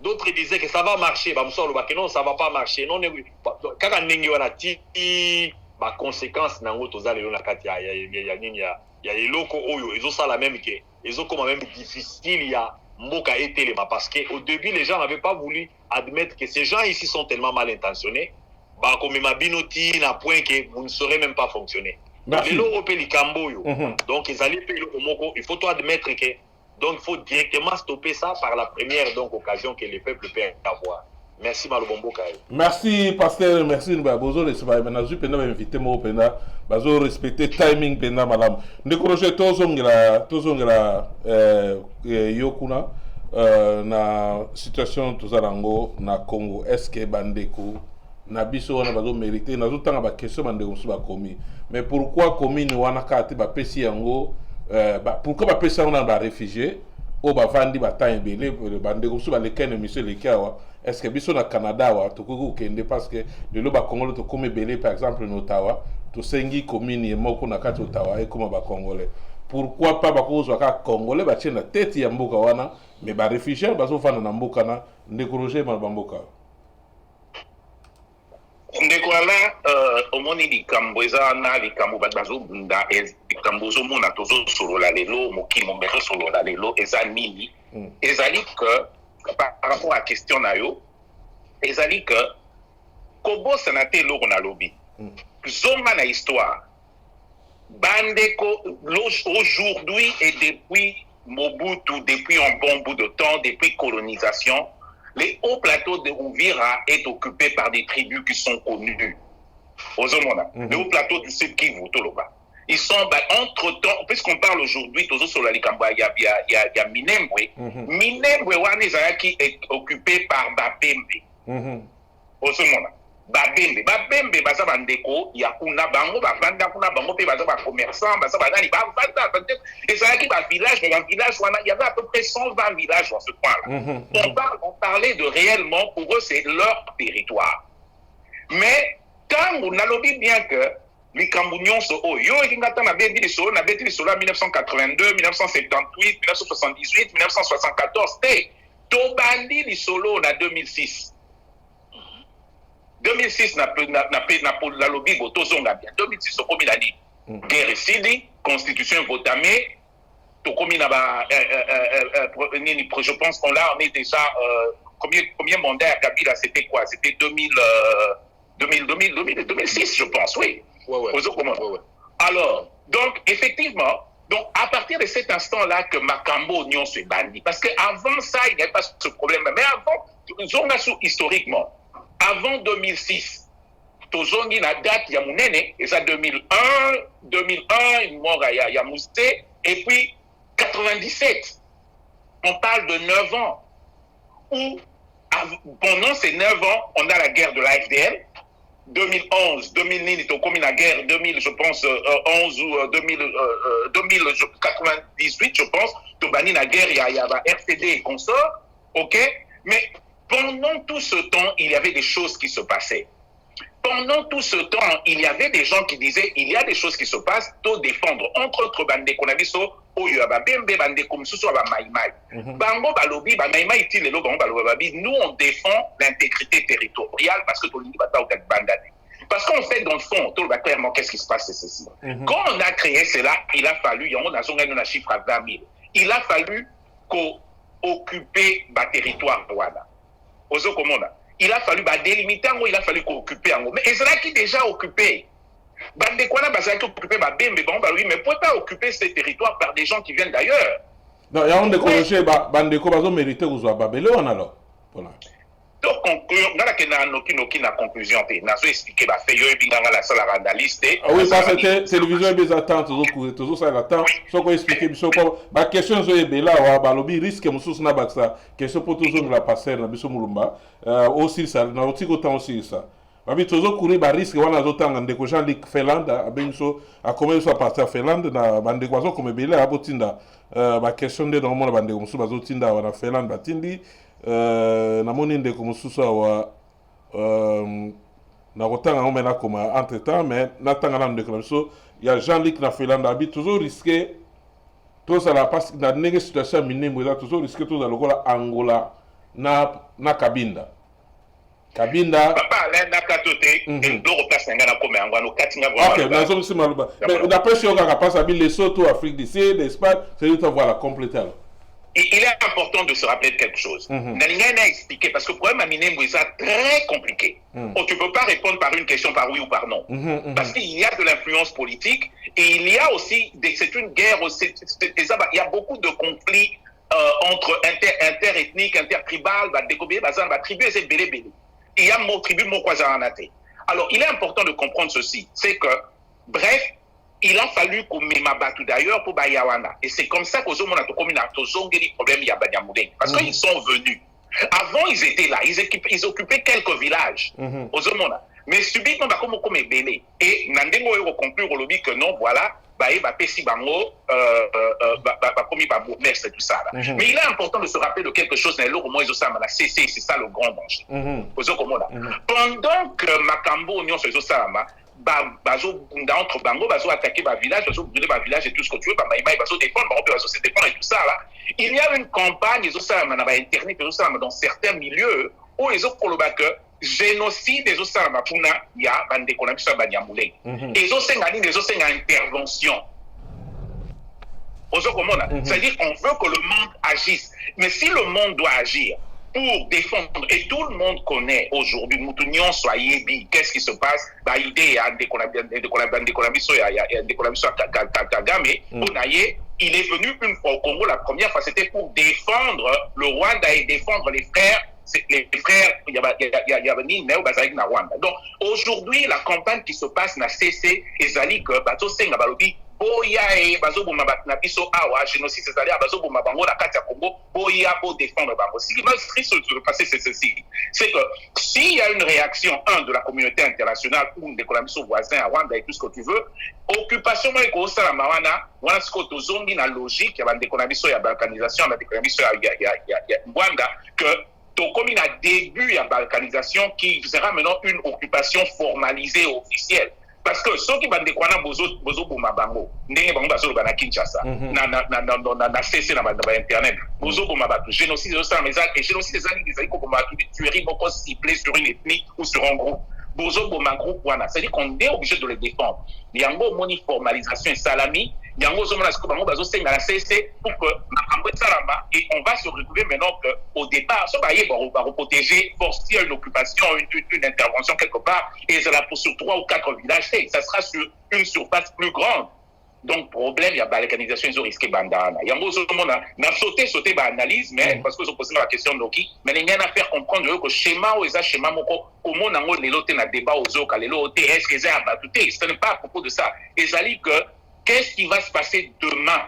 D'autres disaient que ça va marcher, bah non ça va pas marcher. Non quand on a dit ba conséquence nango tozali na kati ya nini ya eloko oyo ezo sala même que ezo comme même difficile ya mboka etelema parce que au début les gens n'avaient pas voulu admettre que ces gens ici sont tellement mal intentionnés ba comme mabinoti na point que vous ne saurez même pas fonctionner. Lelo opeli kamboyo. Donc ils allaient payer le moko, il faut admettre que donc il faut directement stopper ça par la première donc occasion que les peuples peuvent avoir. Merci Malobombo Kaye. Merci pasteur, merci Babozo les soba maintenant je peux inviter moi pena bazo respecter timing pena malam. Ndekoroje tozongela yokuna na situation tozalango na Congo. Est-ce que bandeko na biso wana bazo mériter na zotanga ba question bandeko so ba komi. Mais pourquoi commune wana kati ba pesi yango pourquoi ba pesi yango na ba réfugiés o ba vandi ba temps ebele bandeko so ba lekene monsieur lekawa. Est-ce que biso na Canada wa tokuku kende parce que de lo ba Congolais to comme belé par exemple no Ottawa to sengi commune moko na kati Ottawa et comme ba Congolais pourquoi pas ba kozwa ka Congolais ba tena tête ya mboka wana mais ba réfugiés ba so fana na mboka na ndekoroje ma mboka ndeko ala omoni likambo eza na likambo bazo bunda likambo zo mona tozo solo la lelo mokimo mbezo solo la lelo eza nini ezali que par rapport à la question nayo ezali que kobo sanate loko na lobi zonga na histoire bandeko aujourd'hui et depuis Mobutu depuis un bon bout de temps depuis colonisation les hauts plateaux de Uvira est occupé par des tribus qui sont connues aux Omona les hauts plateaux du Sud Kivu Toloba ils sont entre-temps, puisqu'on parle aujourd'hui, toujours sur la Likamba, il y a Minembwe. Minembwe, qui est occupé par Bapembe. Au ce moment-là. babembe baza bandeko ya kuna bango bavanda kuna bango pe baza ba commerçant baza banani bavanda et ça qui ba village wana il y avait à peu près 120 villages dans ce coin-là. On parlait de réellement pour eux c'est leur territoire. Mais quand on a lobby bien que likambo nyonso oyo ekingata na beti lisolo na 1982 1978 1978 1974 te tobandi lisolo na 2006 na lobby botozonga bien 2006 okomi na nini guerre esili constitution votamé tokomi na ba je pense qu'on là on est déjà combien mandat à Kabila c'était quoi c'était 2006 je pense oui. Ouais. Alors, donc, effectivement, donc, à partir de cet instant-là que Makambo Union se bandit, parce qu'avant ça, il n'y avait pas ce problème. Mais avant, historiquement, avant 2006, Tozongi na date Yamounene, et ça 2001, il y a Mousté, et puis 97, on parle de 9 ans, où pendant ces 9 ans, on a la guerre de la FDL, 2011, 2000, comme la guerre, 2000, je pense, 11 ou 98, je pense, Tobani la guerre, il y a RCD et consorts, ok? Mais pendant tout ce temps, il y avait des choses qui se passaient. Pendant tout ce temps, il y avait des gens qui disaient, il y a des choses qui se passent, tout défendre. Entre autres, bande konabiso, oyo bembe bande komsuso ba maïmaï. Bango balobi ba maïmaï ti lelo bango balobi, nous on défend l'intégrité territoriale parce que tout le monde va pas bandade. Parce qu'en fait, dans le fond, tout le monde clairement qu'est-ce qui se passe, c'est ceci. Quand on a créé cela, il a fallu, il y a un chiffre à 20 000. Il a fallu qu'occuper le territoire Rwanda. Il a fallu délimiter, il a fallu qu'occuper. Mais Israël qui déjà occupé. Mais pourquoi pas occuper ces territoires par des gens qui viennent d'ailleurs? Non, il y a un décroché, Bandeko Bazo mérité que vous soyez Babélé ou alors? Donc, conclusion, na conclusion, nazo expliquer, fait yo ebinganga la salle randaliste. Oui, parce que télévision est attentes, toujours ça l'attend. Ce qu'on explique, ma question est là, balobi risque, monsieur na baksa, question pour toujours la passer, na biso mulumba, aussi ça, na aussi autant aussi ça. Babi toujours courir ba risque, wana zotanga ndeko Jean-Luc Ferland, abenso, a comment soit parti à Ferland, na bande kwazo comme belé abotinda, ma question de normalement bande musu bazotinda wana Ferland batindi. Namoni ndeko mususu wa na kotanga ngomena koma entre temps mais natanga na ndeko biso ya Jean-Luc na Felanda abi toujours risqué tout ça la parce na nenge situation minimum là toujours risqué tout ça lokola Angola na Kabinda papa là na katote ndoko place ngana koma ngano katinga voilà. OK na zo misi maluba mais d'après si on a passe abi Lesotho Afrique du Sud Espagne c'est tout voilà compléter alors. Et il est important de se rappeler de quelque chose. Nalinga n'a expliqué, parce que le problème à Minembo est très compliqué. Tu ne peux pas répondre par une question par oui ou par non. Parce qu'il y a de l'influence politique et il y a aussi, c'est une guerre, il y a beaucoup de conflits entre interethniques, intertribales, tribus et c'est belé. Il y a mon tribu, mon kwazanate. Alors, il est important de comprendre ceci. C'est que, bref, il a fallu qu'on m'ébatoue d'ailleurs pour Bayawana. Et c'est comme ça qu'aux hommes, on a des problèmes Yabanyamoulen. Parce qu'ils sont venus. Avant, ils étaient là. Ils occupaient quelques villages. Aux hommes, mais subitement, comme belé. Et Nandemo a conclu au lobby que non, voilà, Pessi Bango, comme bourgmestre et tout ça. Mais il est important de se rappeler de quelque chose. C'est ça le grand danger. Pendant que Makambo, Union, sur Salama, entre bango bazo attaquer ba village bazo brûler ba village et tout ce que tu veux maïmaï bazo défendre bazo se défendre et tout ça là il y a une campagne ils ont ça na ba internet ils ont ça dans certains milieux où ils ont koloba que génocide ils ont ça na puna ya bande konami ça ba nyamulé ils ont sengani ils ont senga intervention c'est-à-dire qu'on veut que le monde agisse mais si le monde doit agir pour défendre, et tout le monde connaît aujourd'hui, Moutounion, Soyebi, qu'est-ce qui se passe, bah, idée, il est venu une fois au Congo, la première fois, c'était pour défendre le Rwanda et défendre les frères, il y a ni Néo Bazaïk na Rwanda. Donc, aujourd'hui, la campagne qui se passe n'a cessé, et Zali, que, Bato Senga Balobi, boya et bazoboma na biso awa génocide ezali bazoboma bango na kati ya Congo boya pour défendre bango. Ce qui va se passer c'est ceci, c'est que s'il y a une réaction de la communauté internationale ou des biso voisins à Rwanda et tout ce que tu veux, occupation moi ko sala mawana wana ce que tozongi na logique ya bande biso ya balkanisation na biso ya Rwanda que comme il a début à balkanisation qui sera maintenant une occupation formalisée officielle. Parce que ceux qui bandent quoi na bozo boma bango ndenge bango bazo ba na Kinshasa na CC na internet bozo boma batu génocide ça mais et génocide des amis comme tuerie beaucoup ciblé sur une ethnie ou sur un groupe bozo boma groupe wana c'est à dire qu'on est obligé de le défendre. Il y a un mot moni formalisation et salami il y a un mot zomana ce que bango bazo senga na CC pour que makambo salama et on va se retrouver maintenant que au départ ça va y va protéger forcer une occupation une intervention quelque part et ça la pour sur 3 ou 4 villages ça sera sur une surface plus grande. Donc problème il y a balkanisation ils ont risqué bandana il y a un mot zomana n'a sauté ba analyse mais parce que je pose la question Noki mais il y a à faire comprendre que schéma ou schéma moko comment nango lelo te na débat aux autres lelo te est-ce que ça a battu ce n'est pas à propos de ça et ça dit que qu'est-ce qui va se passer demain?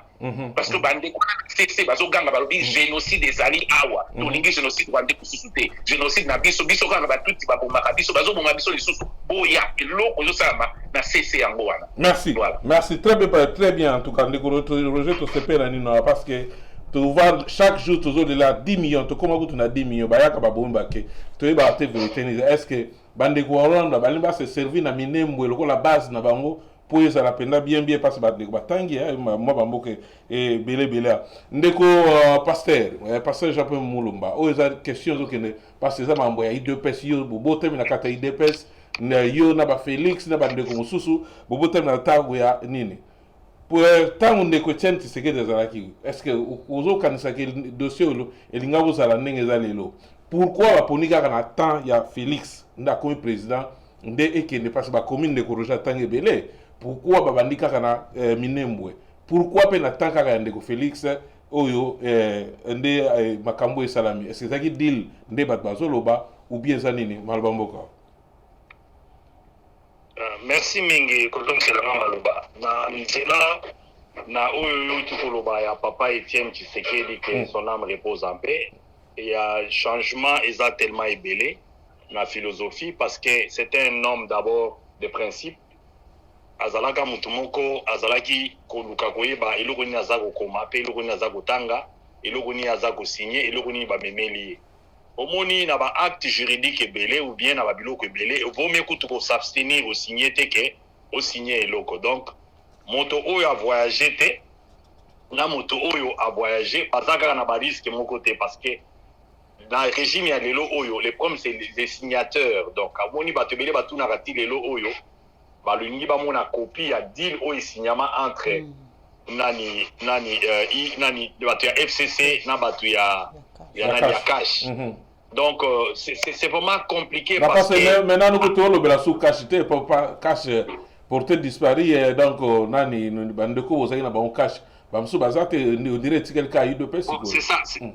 Parce que bande c'est bazo ganga balobi génocide des ali awa to lingi génocide wande kususuté génocide na biso ganga batuti ba bomaka biso bazo bomaka biso lisusu boya eloko zo sama na CC yango wana. Merci. Voilà. Merci très bien en tout cas ndeko Roger to sepela nino parce que tu vois chaque jour tu as là 10 millions tu comment tu as 10 millions ba yaka ba bomba ke tu ba te vérité est-ce que bande ko Rwanda balimba se servir na minembwe loko la base na bango pour ça la peine bien parce que batangi moi bamboke et belé ndeko pasteur Jean Paul Mulumba o eza question zo kene parce que ça mambo ya IDPS yo bobo temi na kata IDPS na yo na ba Felix na ba ndeko mususu bobo temi na tago ya nini pour tant ndeko tenti seke des alaki est-ce que ozo kanisa ke dossier lo elinga bo sala ndenge za lelo pourquoi ba ponika kana temps ya Felix nda comme président nde ekene parce que ba commune de Koroja tangi belé pourquoi babandika kana minembwe pourquoi pe na tanka ka ndeko Felix oyo nde makambo esalami est-ce que ça qui deal nde bat bazoloba ou bien ça nini malbamboka merci mingi kolom selama maloba na nzela na oyo tukoloba ya papa Etienne Tshisekedi que son âme repose en paix et un changement est tellement ébélé la philosophie parce que c'était un homme d'abord de principe azalaka mutu moko azalaki koluka koyeba eloko nini aza kokoma pe eloko nini aza kotanga eloko nini aza kosigner eloko nini bamemeli omoni na ba acte juridique ebele ou bien na ba biloko ebele vaut kutu ko s'abstenir au signer te ke au signer eloko donc moto oyo a voyager te na moto oyo a voyager azaka na ba risque moko te parce que dans le régime ya lelo oyo les problèmes c'est les signateurs donc amoni bato ebele batuna kati lelo oyo balingi bamona copie ya deal oyo signama entre nani bato ya FCC na bato ya cash. Donc c'est vraiment compliqué parce que maintenant nous to lo bela sous cash te pas cash porté disparu donc nani bandeko bozaki na ba cash bamsu bazate on dirait quelqu'un eu de pèse.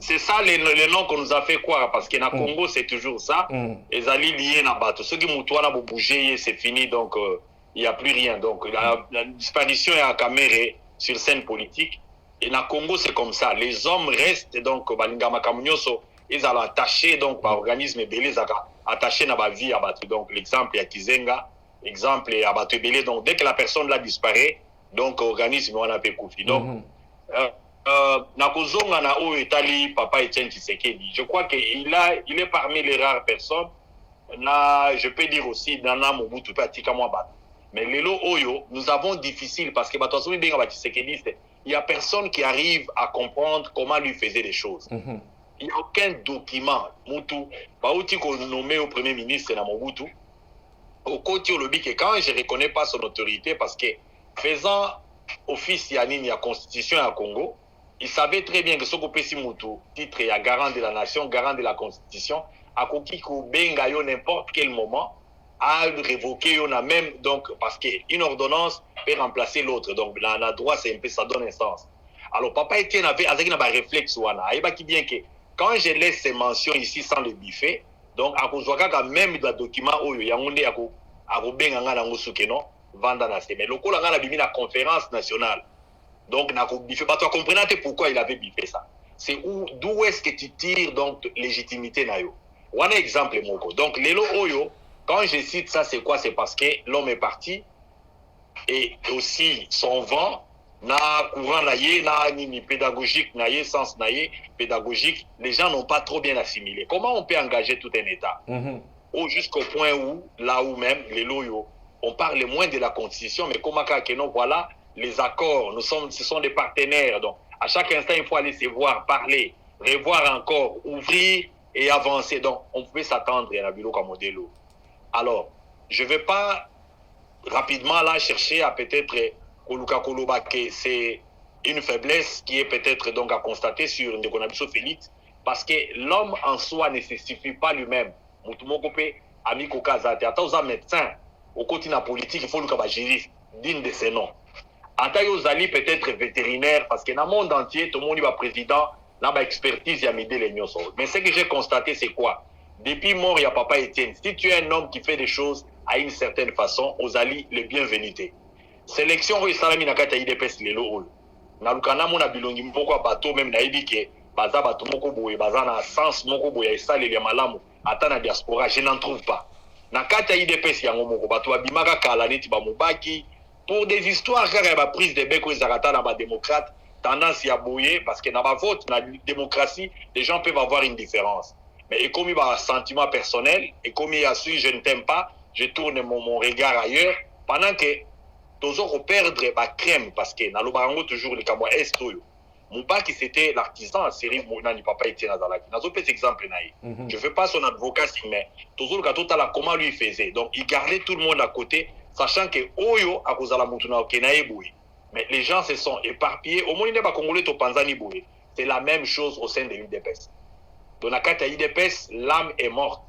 C'est ça les noms qu'on nous a fait croire parce que na Congo c'est toujours ça les alliés liés na bato ceux qui mutuana bo bouger c'est fini donc il n'y a plus rien. Donc, la disparition est à Caméré sur scène politique. Et dans le Congo, c'est comme ça. Les hommes restent, donc, Balingama Kamunyoso, ils sont attachés, donc, par organisme belé, attachés dans la vie à battre. Donc, l'exemple, il y a Kizenga, exemple, il y a battu belé. Donc, dès que la personne là disparaît, donc, organisme, on a fait koufi. Donc, Nakozonga na o etali papa Etienne Tshisekedi. Je crois qu'il est parmi les rares personnes. Là, je peux dire aussi, Nana Mobutu Patika Mwaba. Mais Lelo Oyo, nous avons difficile parce que il n'y a personne qui arrive à comprendre comment lui faisait les choses. Il n'y a aucun document. Moutou, Baouti qu'on nommé au premier ministre dans Mobutu, au côté au lobby que quand je ne reconnais pas son autorité parce que faisant office Yanine, il y a constitution à Congo, il savait très bien que ce qu'on peut si Moutou, titre il y a garant de la nation, garant de la constitution, à Kokiko Bengayo n'importe quel moment, à révoquer, on a même, donc, parce qu'une ordonnance peut remplacer l'autre. Donc, la droit, c'est un peu, ça donne un sens. Alors, papa Etienne avait un réflexe, qui bien que quand je laisse ces mentions ici sans le biffer, donc, à cause de même le document, il y a un vanda na se mais lokola nga na bimi na conférence nationale donc na ko biffé pas toi comprenez pourquoi il avait biffé ça c'est d'où est-ce que tu tires donc légitimité na yo wana exemple moko donc lelo oyo quand je cite ça c'est quoi c'est parce que l'homme est parti et aussi son vent na courant na ye na ni pédagogique na ye sens na ye pédagogique les gens n'ont pas trop bien assimilé comment on peut engager tout un état ou jusqu'au point où là où même les loyaux on parle moins de la constitution mais comment que non voilà les accords ce sont des partenaires donc à chaque instant il faut aller se voir parler revoir encore ouvrir et avancer donc on pouvait s'attendre à la bureau comme modèle alors je vais pas rapidement là chercher à peut-être Koluka Koloba que c'est une faiblesse qui est peut-être donc à constater sur Ndekonabiso Félix parce que l'homme en soi ne se suffit pas lui-même. Mutumokope ami Kokazate ata aux médecins au côté de la politique il faut le juriste digne de ses noms. Ata yozali peut-être vétérinaire parce que dans le monde entier tout le monde va président là ba expertise ya mide les nyonso. Mais ce que j'ai constaté c'est quoi? Depuis mort il y a papa Étienne. Si tu es un homme qui fait des choses à une certaine façon ozali le bienvenuté. Sélection oyo esalami na kati ya IDPS lelo oyo nalukana mona bilongi moko bato même nayebi ke baza bato moko boye baza na sens moko boye esaleli ya malamu ata na diaspora je n'en trouve pas na kati ya IDPS yango moko bato babimaka kala neti bamobaki pour des histoires kaka ya baprise de bec oyo ezalaka na badémocrate tendance ya boye parce que na bavote na démocratie les gens peuvent avoir une différence mais ekomi basentiment personnel ekomi ya sui je ne t'aime pas je tourne mon regard ailleurs pendant que toujours perdre ma crème parce que dans le barango toujours les camois est Moubaki c'était l'artisan série Mounani papa était Nazalaki. Nazo petit exemple naï. Je fais pas son advocat mais toujours le total comment lui faisait. Donc il gardait tout le monde à côté sachant que Oyo à cause de la mutuna Kenaï boui. Mais les gens se sont éparpillés au moins il n'est pas congolais au Panzani boui. C'est la même chose au sein de l'UDPS. Dans la carte UDPS l'âme est morte.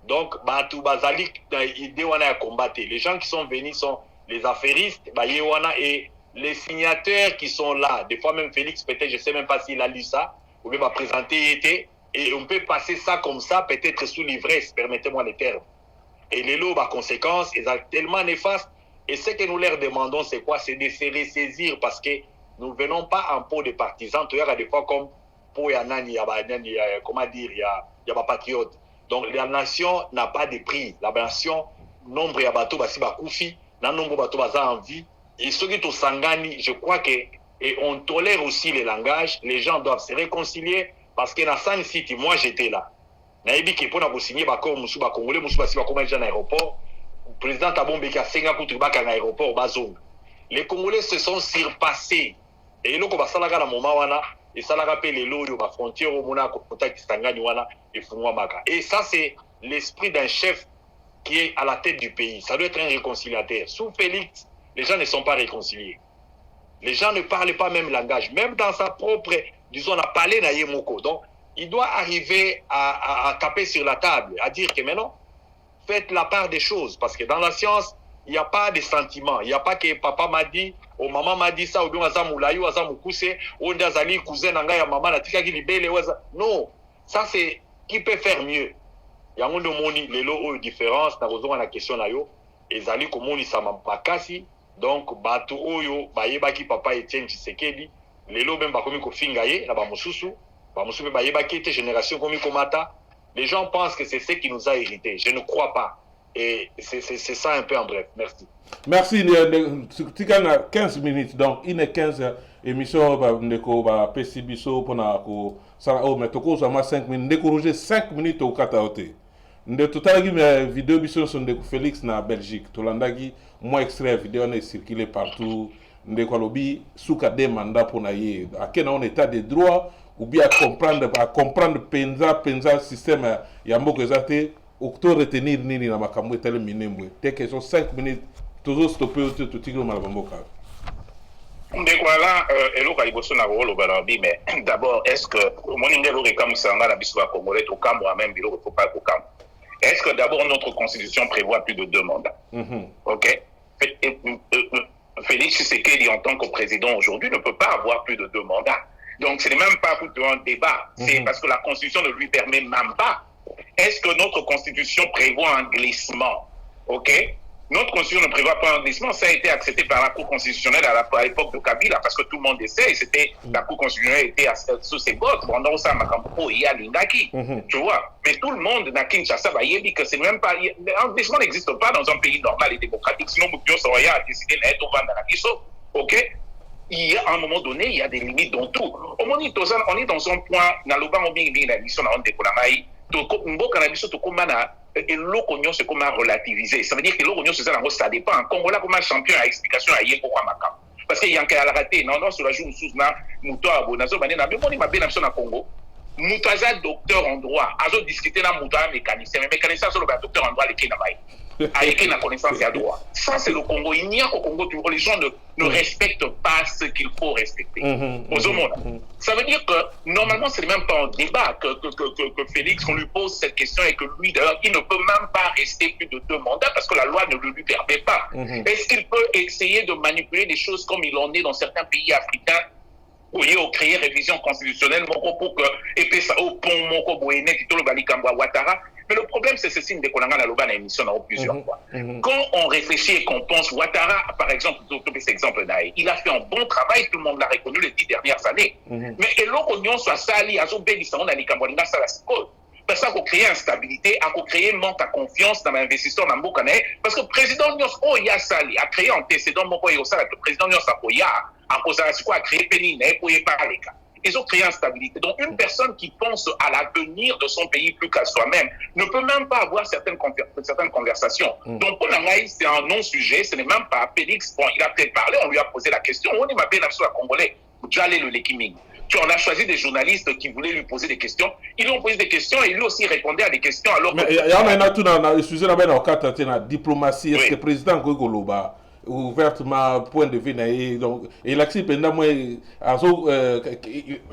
Donc Batou Bazalik idée on a combattre. Les gens qui sont venus sont les affairistes, et les signataires qui sont là, des fois même Félix, peut-être, je ne sais même pas s'il a lu ça, ou bien va présenter, et on peut passer ça comme ça, peut-être sous l'ivresse, permettez-moi les termes. Et les lots, par conséquence, ils sont tellement néfastes, et ce que nous leur demandons, c'est quoi? C'est de se ressaisir, parce que nous ne venons pas en pot de partisans, tu vois, des fois comme pour Yanani, comment dire, il y a patriote. Donc la nation n'a pas de prix, la nation, nombre de bateaux, c'est Bakoufi, dans nombre de bateaux en vie et ceux qui sont sangani je crois que et on tolère aussi les langages les gens doivent se réconcilier parce que dans San City moi j'étais là naïbi qui pour na signer ba comme musuba congolais musuba si ba comme à l'aéroport président Tabombe qui a senga kutu ba à aéroport bazong les congolais se sont surpassés et loko ba salaka na moment wana et salaka pe les loyo ba frontière au mona ko contact sangani wana et fungwa maka et ça c'est l'esprit d'un chef qui est à la tête du pays. Ça doit être un réconciliateur. Sous Félix, les gens ne sont pas réconciliés. Les gens ne parlent pas même langage. Même dans sa propre, disons, on a parlé na Yemoko. Donc, il doit arriver à taper sur la table, à dire que maintenant, faites la part des choses. Parce que dans la science, il n'y a pas de sentiments. Il n'y a pas que papa m'a dit, ou maman m'a dit ça, ou bien Azamoulaï, ou Azamoukousse, ou Ndazali, cousin, Nanga, maman, la tika qui libère. Non, ça c'est qui peut faire mieux. Yango no moni lelo oyo différence na kozonga na question na yo ezali komoni sama makasi donc bato oyo bayebaki papa Etienne Tshisekedi lelo même bakomi ko finga ye na ba mususu bayebaki te génération komi komata les gens pensent que c'est ce qui nous a hérité je ne crois pas et c'est ça un peu en bref merci tikana 15 minutes donc il est 15 émission ndeko ba pesibiso pona ko sala o metoko za 5 minutes ndeko roger 5 minutes au kataote nde totalaki vidéo biso sur ndeko Félix na Belgique tolandaki moi extrait vidéo on est circulé partout ndeko alobi suka de mandat pona ye akena on état de droit ou bien à comprendre penza système ya mboko ezate octo retenir nini na makambo etele minembwe te question 5 minutes toujours stopper tout tigre malabamboka Ndékwala, eloko liboso na rolo balobi mais d'abord est-ce que moninga lo rekamusanga na biso ba congolais to kamwa même biloko faut pas ko kam. Est-ce que d'abord notre constitution prévoit plus de 2 mandats? OK. Félix Tshisekedi en tant que président aujourd'hui ne peut pas avoir plus de 2 mandats. Donc ce n'est même pas un débat, c'est parce que la constitution ne lui permet même pas. Est-ce que notre constitution prévoit un glissement? OK. Notre constitution ne prévoit pas un glissement. Ça a été accepté par la Cour constitutionnelle à l'époque de Kabila, parce que tout le monde sait, c'était la Cour constitutionnelle était sous ses bottes pendant ça, Makampo et Lingaki. Tu vois. Mais tout le monde dans Kinshasa va dire que c'est même pas. Un glissement n'existe pas dans un pays normal et démocratique. Sinon, Moukio Soroya a décidé d'être au Vanda Nakiso. Ok? Il y a à un moment donné, il y a des limites dans tout. On est dans un point, dans le bas, on dit la mission dans et l'Okonyo, c'est comment relativiser. Ça veut dire que l'Okonyo, c'est ça, ça dépend. Congola, comme un champion à explication à Yé pour Makam. Parce qu'il y a un cas à la raté. Non, sur la joue, sous na, Mouto, Abonazo, Banena, mais on est ma belle nation à Congo. Moutaza, docteur en droit. Azo discuter dans Mouta, mécanicien. Mais mécanicien, c'est le docteur en droit, les Kenabaï. Avec la connaissance et à droit. Ça, c'est le Congo. Il n'y a qu'au Congo, les gens ne respectent pas ce qu'il faut respecter. Ça veut dire que, normalement, ce n'est même pas un débat que Félix, on lui pose cette question et que lui, d'ailleurs, il ne peut même pas rester plus de 2 mandats parce que la loi ne le lui permet pas. Est-ce qu'il peut essayer de manipuler des choses comme il en est dans certains pays africains? Oui, au créer révision constitutionnelle, pour que, et puis ça, au pont, Moko Boéné, Tito Balikamba Ouattara. Mais le problème, c'est ceci, de Kolanga Naloba émission plusieurs fois. Quand on réfléchit et qu'on pense, Ouattara, par exemple, cet exemple là, il a fait un bon travail, tout le monde l'a reconnu les 10 dernières années. Mais et l'Okonyon soit sali, à Zobé, on a Nikambolinga Salasiko. Parce qu'on a créé instabilité, on a créé manque de confiance dans l'investisseur dans Mbokane. Parce que le président Nyos Oya Sali a créé antécédent Moko Yosa, le président Nyos Apoya, à cause de a créé Pénine, pour y parler. Ils ont créé instabilité. Donc, une personne qui pense à l'avenir de son pays plus qu'à soi-même ne peut même pas avoir certaines conversations. Donc, pour Nangaï, c'est un non-sujet. Ce n'est même pas Félix. Bon, il a peut-être parlé, on lui a posé la question. On m'a bien absolument congolais. Djalé le Lekiming. Tu en as choisi des journalistes qui voulaient lui poser des questions. Ils lui ont posé des questions et lui aussi répondait à des questions. Alors mais il y a tout dans la diplomatie. Est-ce que le président Gogoloba ouvertement point de vue donc et l'accès pendant moi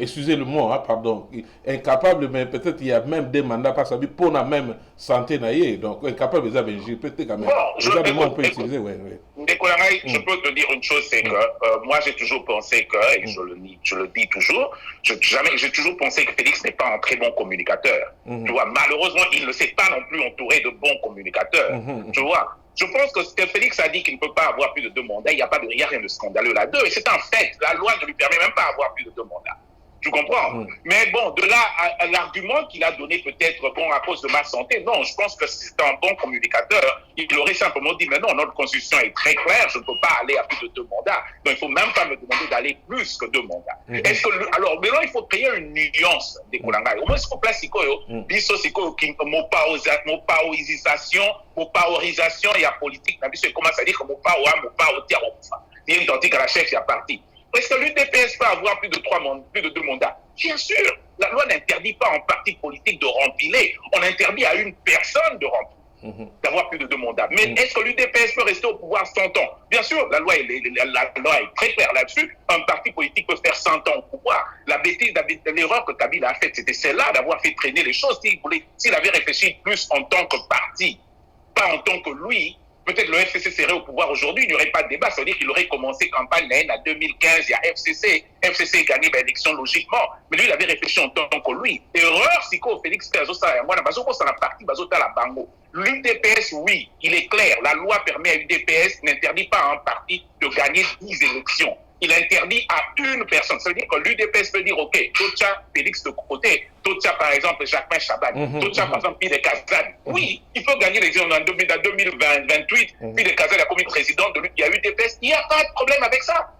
excusez le mot pardon incapable mais peut-être il y a même des mandats pas savoir pour la même santé donc incapable de venir peut-être quand même on peut utiliser je peux te dire une chose, c'est que moi j'ai toujours pensé que et je le dis toujours, j'ai toujours pensé que Félix n'est pas un très bon communicateur. Tu vois, malheureusement il ne s'est pas non plus entouré de bons communicateurs. Tu vois. Je pense que Félix a dit qu'il ne peut pas avoir plus de 2 mandats. Il n'y a rien de scandaleux là-dedans. Et c'est un fait. La loi ne lui permet même pas d'avoir plus de 2 mandats. Tu comprends? Mais bon, de là à l'argument qu'il a donné peut-être bon à cause de ma santé, non, je pense que si c'était un bon communicateur, il aurait simplement dit mais non, notre constitution est très claire, je ne peux pas aller à plus de 2 mandats. Donc il ne faut même pas me demander d'aller plus que 2 mandats. Est-ce que alors maintenant il faut créer une nuance des Kolanga. Au moins ce qu'on place biso siko mopaorisation et la politique, c'est comment ça dit que mopao tiarofa. Il y a une identique à la chef, il y a parti. Est-ce que l'UDPS peut avoir plus de 2 mandats? Bien sûr, la loi n'interdit pas en parti politique de rempiler. On interdit à une personne de remplir, d'avoir plus de 2 mandats. Mais est-ce que l'UDPS peut rester au pouvoir 100 ans? Bien sûr, la loi est très claire là-dessus. Un parti politique peut faire 100 ans au pouvoir. L'erreur que Kabila a faite, c'était celle-là, d'avoir fait traîner les choses. S'il avait réfléchi plus en tant que parti, pas en tant que lui, peut-être le FCC serait au pouvoir aujourd'hui, il n'y aurait pas de débat. Ça veut dire qu'il aurait commencé campagne en 2015, il y a FCC. FCC gagné l'élection logiquement. Mais lui, il avait réfléchi en tant que lui. Erreur, c'est que Félix Perzosa, moi, la partie, la Bango. L'UDPS, oui, il est clair. La loi permet à l'UDPS, n'interdit pas à un parti de gagner 10 élections. Il interdit à une personne. Ça veut dire que l'UDPS peut dire, OK, Tocha, Félix de côté, Tocha, par exemple, Jacquemin Chaban, Tocha, par exemple, Pide Kazan. Oui, il peut gagner l'élection en 2028, Pide Kazan a commis président de l'UDPS. Il y a UDPS, il n'y a pas de problème avec ça.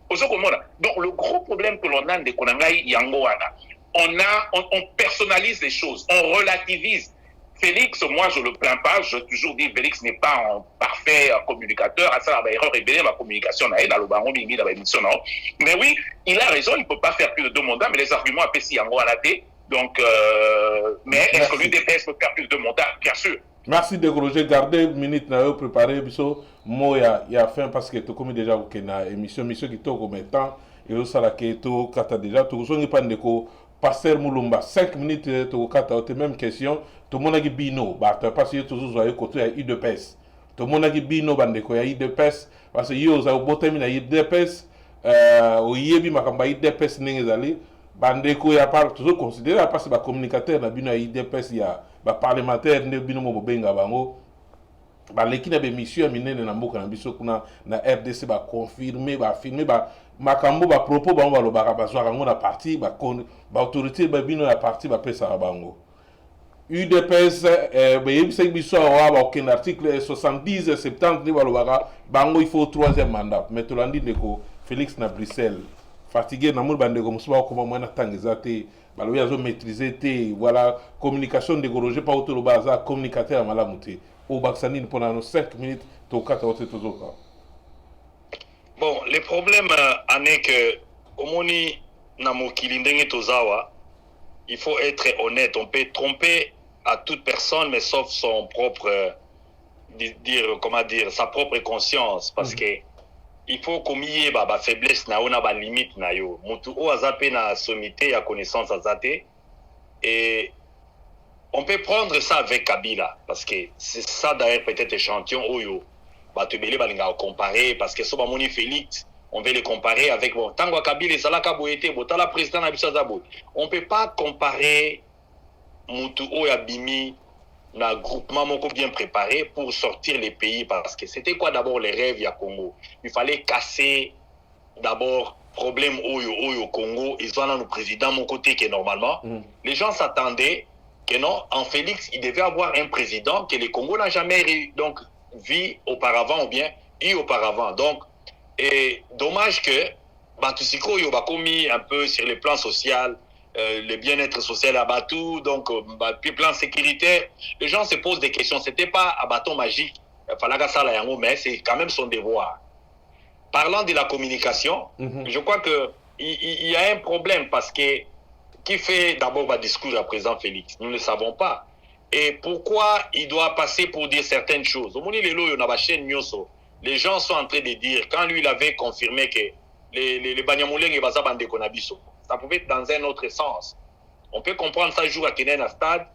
Donc, le gros problème que l'on a de Konangai Yangoana, on personnalise les choses, on relativise. Félix, moi je ne le plains pas, je toujours dis Félix n'est pas un parfait communicateur, à ça la erreur révélée ma communication dans le baron Mimi dans l'émission. Mais oui, il a raison, il ne peut pas faire plus de 2 mandats, mais les arguments à Pessi Yango à la tête. Donc, mais est-ce que l'UDPS peut faire plus de 2 mandats? Bien sûr. Merci de Roger, gardez une minute pour préparer, moi il y a fin parce que tu comme déjà au Kenya, émission qui tourne comme temps, et ça la qui tout kata déjà, tout ce n'est pas de Pasteur Moulumba, 5 minutes, tu même question. Tout le monde a dit bino, parce que toujours à côté de l'UDPS. Tout le monde a dit bino, bandeko, il y a l'UDPS, parce que yo, ça au bottom, il y a l'UDPS, au yebi, makamba l'UDPS n'est allé, bandeko, il y a pas toujours considéré, parce que les communicateurs, il y a l'UDPS, il y a les parlementaires, il y a bino, mobenga, bango. baleki na bemission ya minene na mboka na biso kuna na RDC baconfirme bafirme makambo bapropos bango balobaka bazwaka yango na parti baautorité babino ya parti bapesaka bango. UDPS beyebisaki biso awa bakokende article 70 70 nde balobaka bango il faut 3e mandat, mais tolandi ndeko Félix na Bruxelles fatigué na moni bandeko mosusu bakokoma mwana ntango eza te balobi azomaîtrise te, voilà communication ndeko Roger pa otoloba aza communicateur ya malamu te. Obakisa nini mpona no 5 minutes tokata ote tozoka. Bon, le problème en est que omoni na mokili ndenge tozawa, il faut être honnête. On peut tromper à toute personne, mais sauf son propre, sa propre conscience, parce que il faut qu'on y ba faiblesse na ona ba limite na yo. Mutu o azape na sommité ya connaissance azate, et on peut prendre ça avec Kabila, parce que c'est ça d'ailleurs peut-être échantillon oyo. Batubele balinga comparer, parce que soba moni Félix, on veut les comparer avec bon tango Kabila et Salaka Boyete, botala président na biso zabo. On peut pas comparer mutu oya bimi na groupement moko bien préparé pour sortir les pays, parce que c'était quoi d'abord les rêves ya Congo. Il fallait casser d'abord problème oyo Congo, ils ont un président mon côté que normalement les gens s'attendaient que non, en Félix il devait avoir un président que le Congo n'a jamais donc vu auparavant ou bien eu auparavant. Donc et dommage que Batusiko yo bakomi un peu sur le plan social, le bien-être social à Batou, donc puis plan sécuritaire, les gens se posent des questions. C'était pas à bâton magique, mais c'est quand même son devoir. Parlant de la communication, je crois que il y a un problème, parce que qui fait d'abord un discours à présent Félix, nous ne le savons pas. Et pourquoi il doit passer pour dire certaines choses. Les gens sont en train de dire, quand lui il avait confirmé que les Banyamuleng et Bazabande Konabiso, ça pouvait être dans un autre sens. On peut comprendre ça jour à Kenen à stade,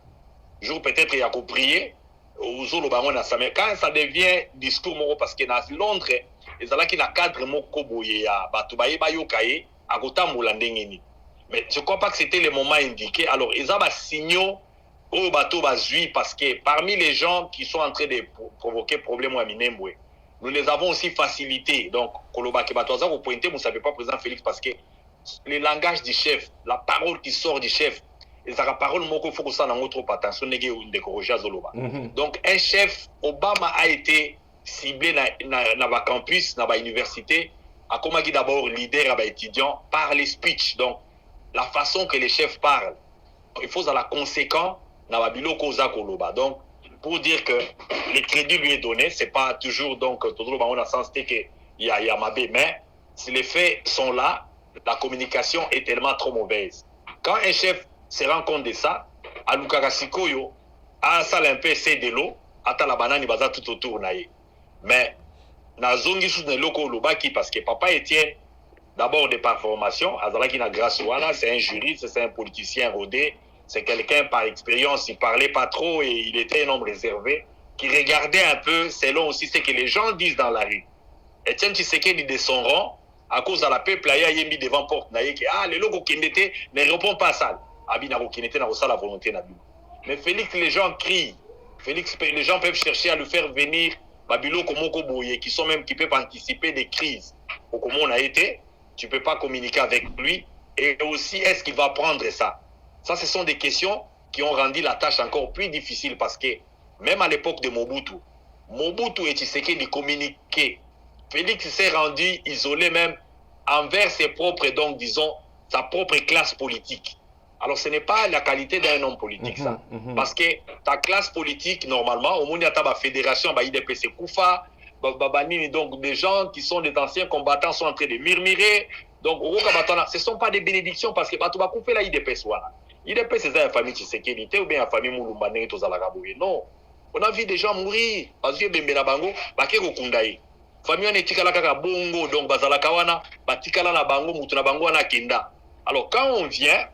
jour peut-être il y a qu'au prier, ou jour le baron à ça. Mais quand ça devient discours moro, parce que dans Londres, ils ont là qui n'a cadre moko boye à Batubaye Bayokaye, à Gota Moulandengeni. Mais je ne crois pas que c'était le moment indiqué. Alors, ils ont des signaux au bateau Bazui, parce que parmi les gens qui sont en train de provoquer problème à Minembwe, nous les avons aussi facilités. Donc, Koloba Kebatoza, vous pointez, vous ne savez pas, président Félix, parce que le langage du chef, la parole qui sort du chef, et la parole, il faut que ça n'ait trop attention, donc, un chef, Obama a été ciblé dans le campus, dans l'université, à comment d'abord leader étudiant par les speeches. Donc, la façon que les chefs parlent, il faut à la conséquence dans la biloko Koloba. Donc, pour dire que le crédit lui est donné, c'est pas toujours donc toujours dans le sens que il y a mabé, mais si les faits sont là, la communication est tellement trop mauvaise. Quand un chef se rend compte de ça, à Lukakasikoyo, à Salimpe c'est de l'eau, à la banane il va tout autour naïe. Mais na zongi sous ne loko lobaki, parce que papa Étienne d'abord de par formation, Azalaki na grâce ouana, c'est un juriste, c'est un politicien rodé. C'est quelqu'un par expérience, il parlait pas trop et il était un homme réservé, qui regardait un peu selon aussi ce que les gens disent dans la rue. Etienne Tshisekedi de son rang, à cause de la peuple, il a mis devant porte, les logos qui ne répondent pas à ça. La volonté. Mais Félix, les gens crient. Félix, les gens peuvent chercher à le faire venir, Babilo Komoko Boye, qui peuvent anticiper des crises. Au comment on a été, tu ne peux pas communiquer avec lui. Et aussi, est-ce qu'il va prendre ça? Ça, ce sont des questions qui ont rendu la tâche encore plus difficile, parce que même à l'époque de Mobutu et Tshisekedi communiquaient. Félix s'est rendu isolé même envers ses propres, donc disons, sa propre classe politique. Alors ce n'est pas la qualité d'un homme politique, ça. Parce que ta classe politique, normalement, au monde il y a ta fédération, IDPC Koufa, donc des gens qui sont des anciens combattants sont en train de murmurer. Donc, ce ne sont pas des bénédictions, parce que tu vas couper la IDPS. IDPS, c'est la famille Tshisekedi ou bien la famille Moulumba. Non. On a vu des gens mourir. Parce que Bembena Bango, Bakero Kundaï. Famille on est tikala kaka bongo, donc bazala kawana, batikala na bango, mutuna bango na kenda. Alors quand on vient,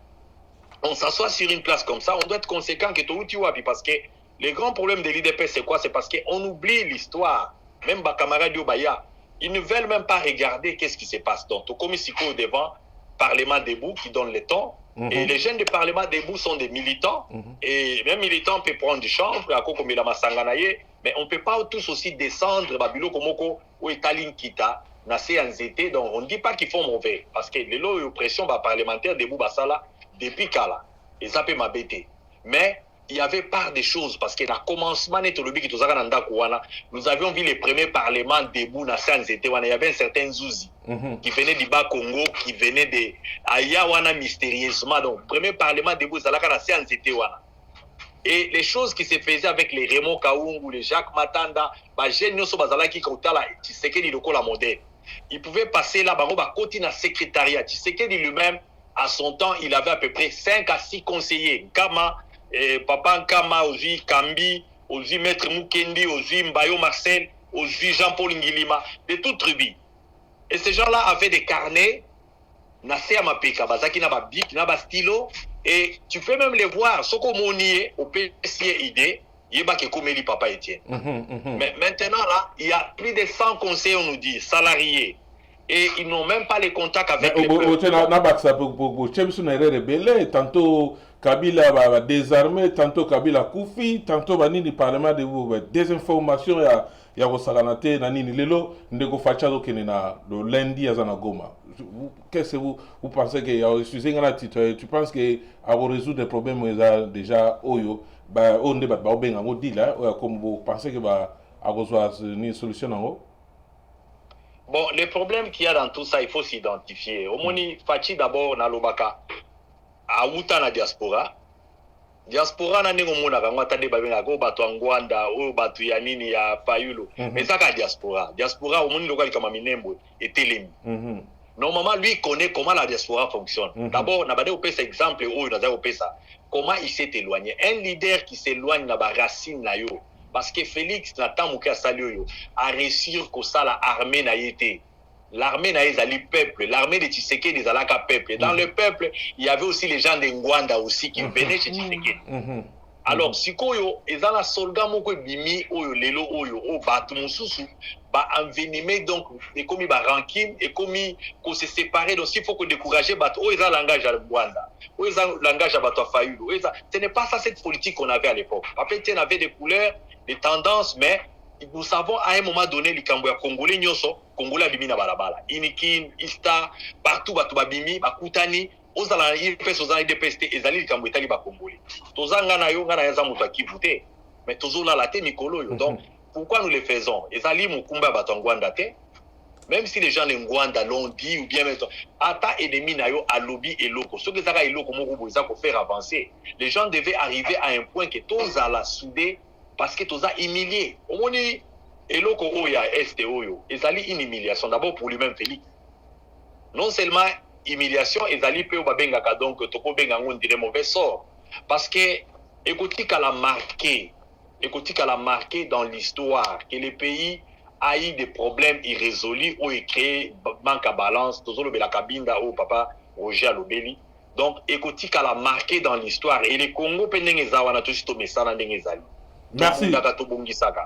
on s'assoit sur une place comme ça, on doit être conséquent que tout wapi, parce que le grand problème de l'IDP c'est quoi? C'est parce qu'on oublie l'histoire. Même ma camarade Yobaya, ils ne veulent même pas regarder qu'est-ce qui se passe. Donc, comme ici devant, Parlement debout qui donne le temps, Et les jeunes du Parlement debout sont des militants. Et même militants peut prendre du chambre, mais on ne peut pas tous aussi descendre Babilo Komoko ou Etalin Kita. Donc on ne dit pas qu'ils font mauvais. Parce que les lois et oppressions parlementaires debout Basala depuis Kala. Et ça peut m'embêter. Mais il y avait part des choses parce que dans le commencement nous avions vu les premiers parlements debout dans il y avait un certain Zouzi qui venait du bas Congo, qui venait de Ayawana mystérieusement. Donc premier parlement debout et les choses qui se faisaient avec les Raymond Kaungu, les Jacques Matanda, ils pouvaient passer là, côté dans le secrétariat. Tshisekedi lui-même, à son temps, il avait à peu près 5 à 6 conseillers. Gama, Papa Nkama, aussi Kambi, aussi Maître Mukendi, aussi Mbayo Marcel, aussi Jean-Paul Ngilima, de toute tribu. Et ces gens-là avaient des carnets, Nassé Amapeka, Bazaki Naba Bic, Naba Stylo, et tu peux même les voir, ce qu'on m'a au PCI idée, il y a que Papa Etienne. Mais maintenant, là, il y a plus de 100 conseillers, on nous dit, salariés. Et ils n'ont même pas les contacts avec les peuples. Tantôt Kabila va désarmer, tantôt Kabila Koufi, tantôt Banini Parlement de vous désinformation ya Rosaganate Nanini Lelo Ndeko Fachado Kenena le lundi à Zanagoma. Qu'est-ce que vous pensez que tu penses que à résoudre des problèmes déjà Oyo bah on débat bah ben on dit là comme vous pensez que bah à résoudre une solution en haut. Bon, les problèmes qu'il y a dans tout ça, il faut s'identifier. Au Moni, Fachi d'abord, na Lobaka, à Outa na diaspora. Diaspora na nengo mona kangwa tande babenga ko batu angwanda o batu ya nini ya Fayulu. Mais ça ka diaspora. Diaspora au Moni local kama Minembo et Telemi. Normalement, lui connaît comment la diaspora fonctionne. D'abord, na bade opesa exemple o na za opesa. Comment il s'est éloigné. Un leader qui s'éloigne na ba racine na yo. Parce que Félix Nathan Moukia Salioyo a réussi que ça l'armée n'a été. L'armée n'a été le peuple. L'armée de Tshisekedi des Alaka peuple. Et dans le peuple, il y avait aussi les gens de Ngwanda aussi qui venaient chez Tshisekedi. Alors, si koyo, ils ont la soldat moko bimi oyo lelo oyo o batu mususu ba envenimé donc et comme ba rancune et comme qu'on se séparer donc il faut que décourager batu o ils ont langage à Rwanda o ils ont langage à batu Fayulu. Ce n'est pas ça cette politique qu'on avait à l'époque. Après on avait des couleurs, des tendances, mais nous savons à un moment donné les Cambouis congolais nyoso Congolais bimi na balabala Inikin Ista partout batu babimi bakutani ozala IPS ozala IDPST ezali likambo etali ba Congolais tozanga na yo ngana yaza mutu akivute mais tozola la te mikolo yo. Donc pourquoi nous le faisons ezali mukumba ba Ngwanda te, même si les gens de Ngwanda l'ont dit ou bien maintenant ata ennemi na yo a lobby eloko ce que ça ka eloko moko boza ko faire avancer. Les gens devaient arriver à un point que tozala soudé parce que toza humilié. Au moni eloko oya este oyo ezali une humiliation d'abord pour lui-même Félix. Non seulement humiliation ezali pe babengaka donc toko benga ngondi de mauvais sort parce que écoutez qu'elle a marqué dans l'histoire que le pays a eu des problèmes irrésolus ou créé manque à balance tozolo bela kabinda au papa Roger Alobeli. Donc écoutez qu'elle a marqué dans l'histoire et le Congo pendenge zawana to sito mesana ndenge zali. Merci.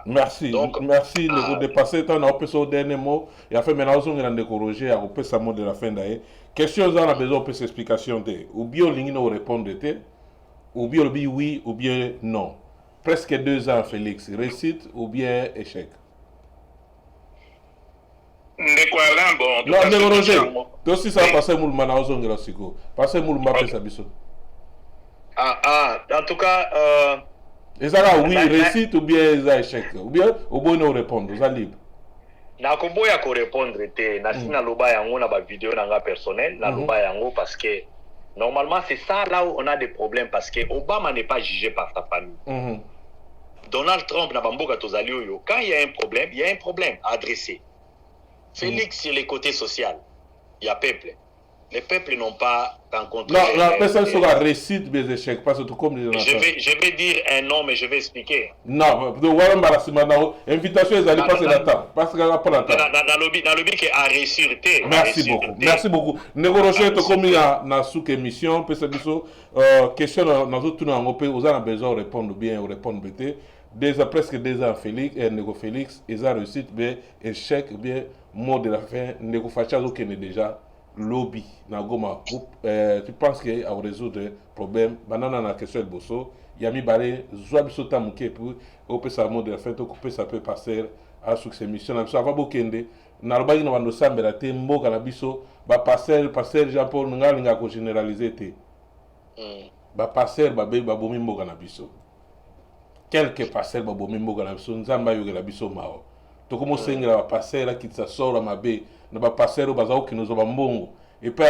Merci. Donc, merci de vous dépasser. On a au dernier mot. Et après, maintenant, on a découragé à repasser sa mot de la fin d'année. Question, on a besoin de ces explications. Ou bien, on répond ou bien, oui, ou bien non. Presque 2 ans, Félix. Réussite ou bien échec? Non, mais Roger, toi aussi, ça va passer moule manazon de la psycho. Passer moule mbappé, ça biso. En tout cas, et ça là, oui, réussite ou bien ça échec. Ou bien, au bon nous répondre, ça libre. Na koboya ko répondre te na sina loba yango na ba vidéo na nga personnel na loba yango parce que normalement c'est ça là où on a des problèmes parce que Obama n'est pas jugé par sa famille. Donald Trump na bamboka tozali oyo quand il y a un problème à adresser. Félix sur les côtés sociaux, il y a peuple. Les peuples n'ont pas rencontré. Non, la personne sera réussite des échecs parce que tout comme les je vais dire un nom, mais je vais expliquer. Non, de voir invitation, ils allaient passer la table. Parce qu'il n'y a pas la table. Dans le but qui a réussi. Merci beaucoup. Merci beaucoup. Négocier, tu comme il y a dans sous émission, question dans autres tours, vous avez besoin de répondre bien ou répondre bien. Déjà presque 2 ans, Félix, et Nego Félix, ils ont réussi, bien échec, bien mot de la fin, Nego Fachazo qui est déjà. lobby na Goma, tu penses qu'il y a résoudre le problème? Banana na question de bosso, yami balé, zoa biso tamuke pour au peut ça mode de la fin to couper ça peut passer à succès mission na biso ava bokende na lobaki na bando sambela te mboka na biso ba passer Jean Paul ngalinga ko généraliser te. Ba passer ba be ba bomi mboka na biso. Quelques passer ba bomi mboka na biso nzamba yogela biso mao. Tokomo sengela ba passer la kitsa sora mabe na ba passer baza okino zo ba mbongo et puis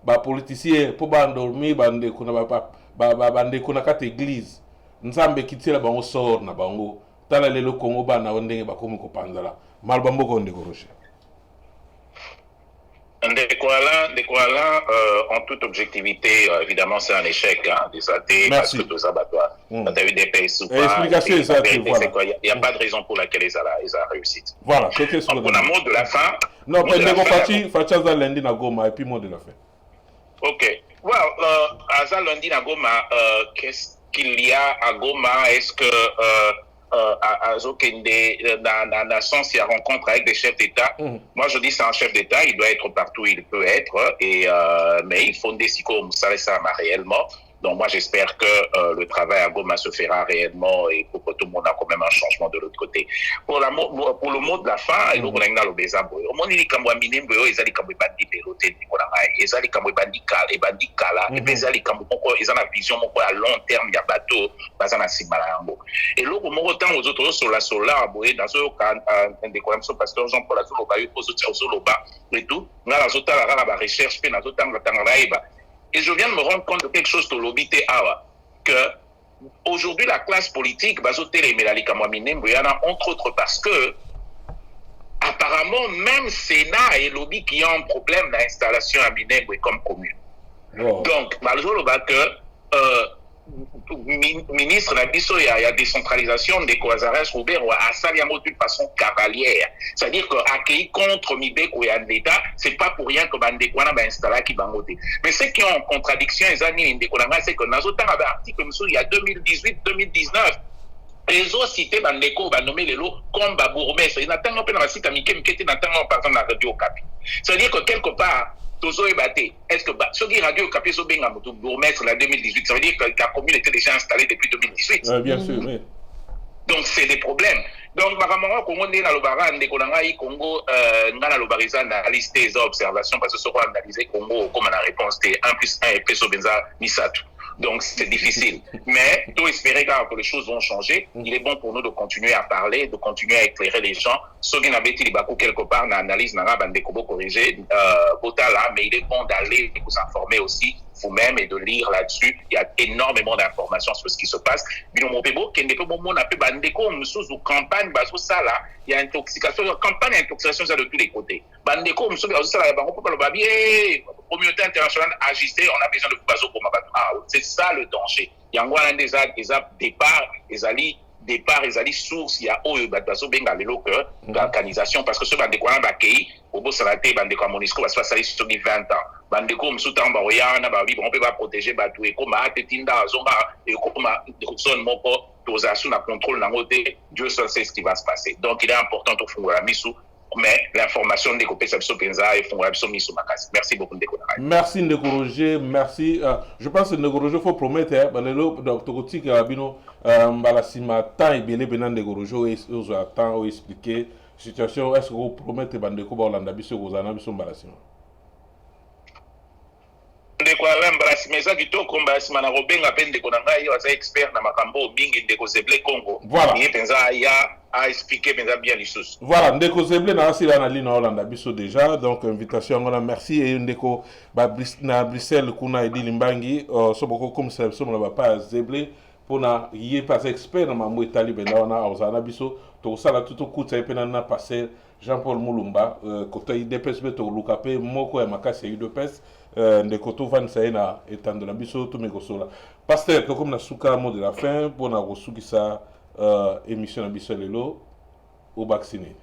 ba politicien po ba endormir bande kuna ba bande kuna kata église nzambe kitela bango sor na bango tala lelo Congo bana ndenge bakomi ko panzala malba mboko ndeko roche. En toute objectivité, évidemment, c'est un échec des athées parce que deux abattoirs. Tu as eu des pays sous il n'y a pas de raison pour laquelle ils ont réussi. Voilà, pour la mot de la fin. Non, mais Fachaza lundi na Goma et puis mot de la fin. Ok. Well, Aza lundi na Goma, qu'est-ce qu'il y a à Goma? Est-ce que à Zokende, dans sens, il y a rencontre avec des chefs d'État. Moi, je dis c'est un chef d'État, il doit être partout où il peut être, mais il faut des psychos, ça réellement. Donc moi, j'espère que le travail à Goma se fera réellement et pour que tout le monde a quand même un changement de l'autre côté. Pour le mot de la fin, il y a le bézabo. Au moins, il y a des minembo, il y a des bandits de l'hôtel, il y a des bandits kala, et puis il y a des vision à long terme, il y a bateau, bazana simalango. Et là, au moment où aux autres sur la solar, dans ce cas, un décoration pasteur Jean-Paul Azolo, et tout, dans la zota la recherche, puis dans la zota la et je viens de me rendre compte de quelque chose de l'obité que aujourd'hui la classe politique va sauter les entre autres parce que apparemment même Sénat et lobby qui ont un problème d'installation à Minembwe comme commune. Wow. Donc malheureusement que ministre Nabiso, il y a décentralisation des Kouazares Robert à Saliamo d'une façon cavalière. C'est-à-dire qu'accueilli contre Mibek ou l'État, c'est pas pour rien que Bandekwana va installer qui va voter. Mais ceux qui ont en contradiction, les années Indekwana, c'est que dans un article, il y a 2018-2019, les autres cités Bandeko va nommer les lots comme Babourmès. Il n'attend pas dans la cité Mikem qui était n'attend pas dans la radio Capi. C'est-à-dire que quelque part, est-ce que ce qui radio Capi Sobenga Bourmès la 2018, ça veut dire que la commune était déjà installée depuis 2018. Bien sûr, oui. Donc c'est des problèmes. Donc Maramara Congo n'est dans le Bara, Ndekonanga Congo, n'a le Bariza na liste des observations parce que ce qu'on a analysé Congo comme la réponse c'était 1+1 et Peso Benza Misatu. Donc c'est difficile. Mais tout espérer que les choses vont changer. Il est bon pour nous de continuer à parler, de continuer à éclairer les gens. Ceux qui n'avaient pas quelque part dans l'analyse, n'a pas corrigé, mais il est bon d'aller vous informer aussi vous-même et de lire là-dessus. Il y a énormément d'informations sur ce qui se passe. Il y a intoxication, campagne d'intoxication de tous les côtés. Communauté internationale agissée, on a besoin de Bazo pour c'est ça le danger. Il y a un départ, les alliés sources, il y a Bazo Bengalelo que l'organisation, parce que ce Bandekwana Bakei, au beau salaté, Bandekwa Monisco va se passer sur 20 ans. Bandeko Msoutan Baroyana, on peut pas protéger Batou et comme Atetinda, Zonga, et comme zone Moko, Tozasu, na contrôle, na moté, Dieu seul sait ce qui va se passer. Donc il est important au fond de la mission. Mais l'information de Kopé Sabso Penza et Fonga Miso Makasi. Merci beaucoup, Ndeko. Merci, Ndeko Roger. Merci. Je pense que Ndeko Roger, il faut promettre, Dr. Abino, Mbalasima, tant et bien, Ndeko Roger, et attend, expliquer la situation. Est-ce que vous promettez, Ndeko Baolanda, Biso, Gozana, Biso, Mbalasima? Ndeko Alain Mbalasima, ça qui tourne comme Mbalasima, na Robenga, Ndeko Nanga, il est expert dans Makambo, Bing, Ndeko Zeble Congo. Voilà. Il y a expliqué bien les choses. Voilà, Ndeko Zeble na asila na lina Hollande biso déjà, donc invitation ngona merci et Ndeko na Bruxelles kuna edi limbangi soboko comme ça so na pas Zeble pour na yé pas expert na mambo itali benda wana ozana biso to sala tout kuta epena na passer Jean-Paul Mulumba côté IDPS to lukape moko ya makasi UDPS Ndeko to van saina etando na biso to mekosola. Pasteur to comme na suka mot de la fin pour na kosukisa émission à Bissolelo au vacciné.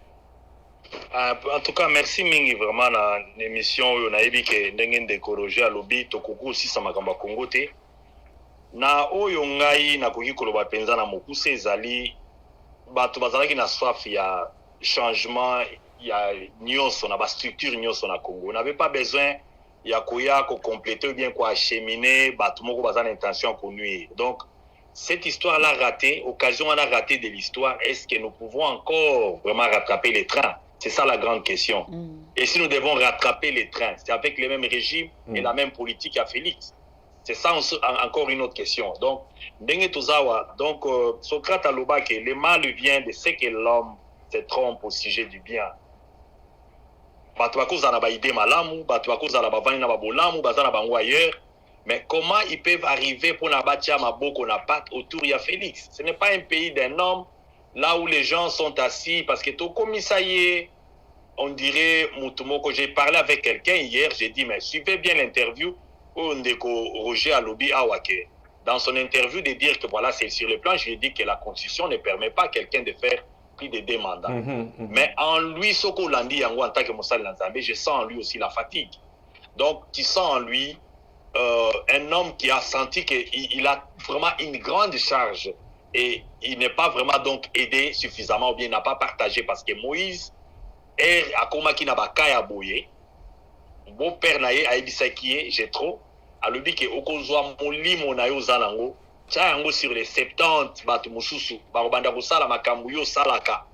En tout cas, merci mingi vraiment na l'émission où on a évi que n'engen décorogé à lobby to kuku aussi sama kamba Congo te. Na oyo ngai na koki koloba penza na mokuse ezali bato bazalaki na soif ya changement il y a nyonso na ba structure nyonso na Congo. On n'avait pas besoin ya koya ko compléter ou bien ko acheminer bato moko baza na intention ko nuire. Donc cette histoire là ratée, occasion on a raté de l'histoire, est-ce que nous pouvons encore vraiment rattraper les trains? C'est ça la grande question. Et si nous devons rattraper les trains, c'est avec le même régime et la même politique à Félix. C'est ça encore une autre question. Donc, Ndenge Tozawa, donc Socrate aloba que le mal vient de ce que l'homme se trompe au sujet du bien. Bato bakoza na ba idée malamu, bato bakoza na bavani na babolamu, baza na bango ailleurs. Mais comment ils peuvent arriver pour na batia maboko na patte autour de Félix? Ce n'est pas un pays d'un homme là où les gens sont assis parce que tout comme ça y est, on dirait Moutoumoko. J'ai parlé avec quelqu'un hier, j'ai dit mais suivez bien l'interview où Ndeko Roger Alobi Awake. Dans son interview de dire que voilà c'est sur le plan juridique que la constitution ne permet pas à quelqu'un de faire plus de 2 mandats. Mais en lui, Soko Landi Yango en tant que Moussa Lanzambe, je sens en lui aussi la fatigue. Donc tu sens en lui un homme qui a senti qu'il a vraiment une grande charge et il n'est pas vraiment donc aidé suffisamment ou bien n'a pas partagé parce que Moïse est à Komaki Nabakaya Boye, mon père naye a ebisaki j'ai trop, a le dit que okozwa molimo na yo zanango, tia yango sur les 70 batu mususu, barobanda kosala makambo yo salaka.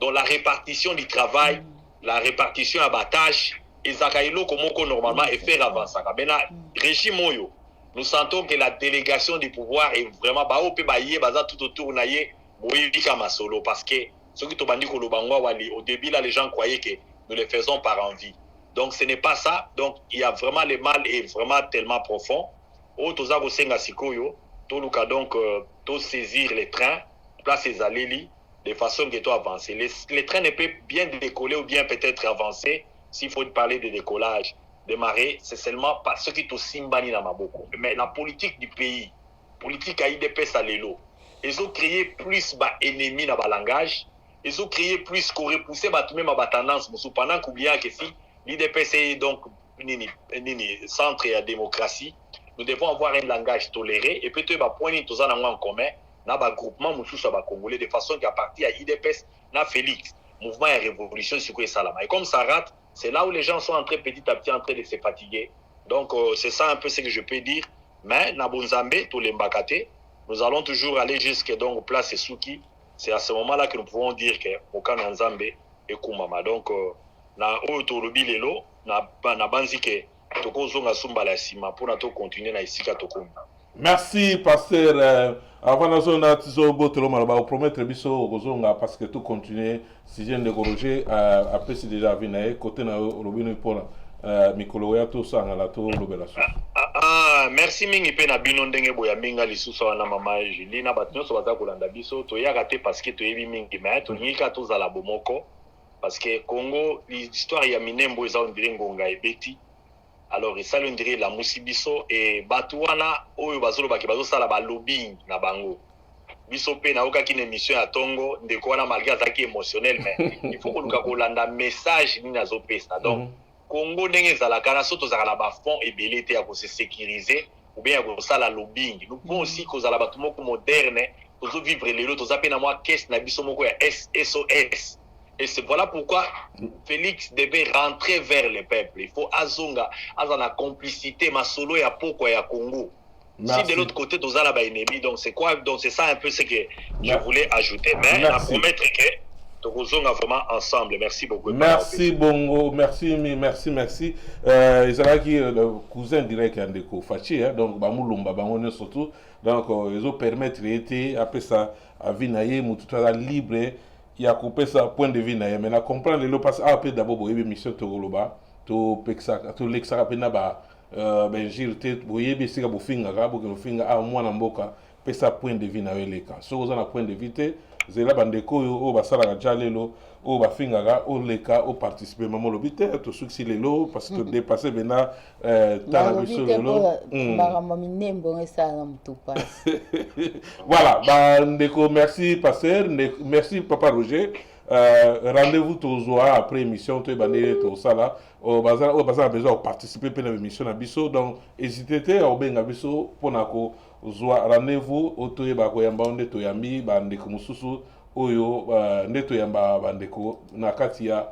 Donc la répartition du travail, la répartition à batache, ezaka iloko moko normalement et faire avancer. Maintenant régime oyo, nous sentons que la délégation du pouvoir est vraiment bao pe baye baza tout autour naye boyika masolo parce que ceux qui tobandi kolobangwa wali au début là les gens croyaient que nous le faisons par envie. Donc ce n'est pas ça. Donc il y a vraiment le mal est vraiment tellement profond. O toza ko senga sikoyo, to luka donc to saisir les trains, place les alléli de façon que to avancer. Les trains ne peuvent bien décoller ou bien peut-être avancer s'il faut parler de décollage. Démarrer, c'est seulement parce que to simbani na maboko. Mais la politique du pays, politique a IDPS à l'élo. Ils ont créé plus ennemis dans le langage. Ils ont créé plus qu'on repoussé même à tendance. Pendant qu'oubliant que si l'IDPS est donc centre et la démocratie, nous devons avoir un langage toléré et peut-être point tous en commun dans le groupement congolais de façon qu'à partir de l'IDPS, na Félix, mouvement et révolution sur Salama. Et comme ça rate, c'est là où les gens sont en train petit à petit en train de se fatiguer. Donc c'est ça un peu ce que je peux dire. Mais na Bonzambe, tous les Mbakate, nous allons toujours aller jusqu'à donc place Suki. C'est à ce moment-là que nous pouvons dire que Mokana Nzambe et Kumama. Donc na Otorobi Lelo, na banzi ke tokozonga sumba la sima pour nato continuer na isika tokomba. Merci pasteur. Avant la zone tizo botelo malaba promettre biso kozonga parce que tout continuer si je ne corriger après c'est déjà venu côté na robino pour mikolo ya to sanga la to lobela so. Merci mingi pe na bino ndenge boya minga lisusu wana mama Julie na bato nyonso baza kolanda biso to yaka te parce que to yebi mingi mais to nyika to zala bomoko parce que Congo l'histoire ya minembo eza on dirait ngonga ebeti. Alors ça on dirait la musibiso et bato wana oyo bazolo baki bazo sala ba lobbying na bango. Biso pe na oka kine émission ya Tongo ndeko wana malgré ataki émotionnel mais il faut que luka kolanda message ni nazo pesa. Donc Congo ndenge ezalaka na soto zala ba fonds ebele te ya ko se sécuriser ou bien ya ko sala lobbying. Nous pouvons aussi kozala bato moko moderne tozo vivre lelo toza pe na mwa caisse na biso moko ya SOS. Et c'est voilà pourquoi Félix devait rentrer vers le peuple. Il faut azonga, azana complicité, ma solo ya poko ya Congo. Merci. Si de l'autre côté, tous là ennemi, donc c'est quoi? Donc c'est ça un peu ce que je voulais ajouter. Mais à promettre que tozonga vraiment ensemble. Merci beaucoup. Merci Bongo, merci. Ils qui le cousin direct Ndeko Fachi, donc Bamulumba, Bamone surtout. Donc ils ont permettre été après ça à Vinaye, Moutouta libre. Il y a coupé ça point de vue naïe mais na comprendre le passe après d'abord boye mission to goloba to peksa to lexa pena ba ben jirte boye be sika bo finga ga bo finga a mwana mboka pesa point de vue naïe leka so za na point de vue te zela bandeko yo o basala ga jalelo o ba finga ga o leka o participer mamo lobite to succès lelo parce que dépasser bena ta na biso lelo marama minembo ngesala mtu passe. Voilà, bandeko merci pasteur, merci papa Roger. Rendez-vous toujours après émission to bandé to sala au bazar besoin de participer à l'émission na biso donc hésitez pas au benga biso pona ko zwa rendez-vous au to yeba ko yamba onde to yambi bandeko mususu oyo ndeto yamba bandeko na kati ya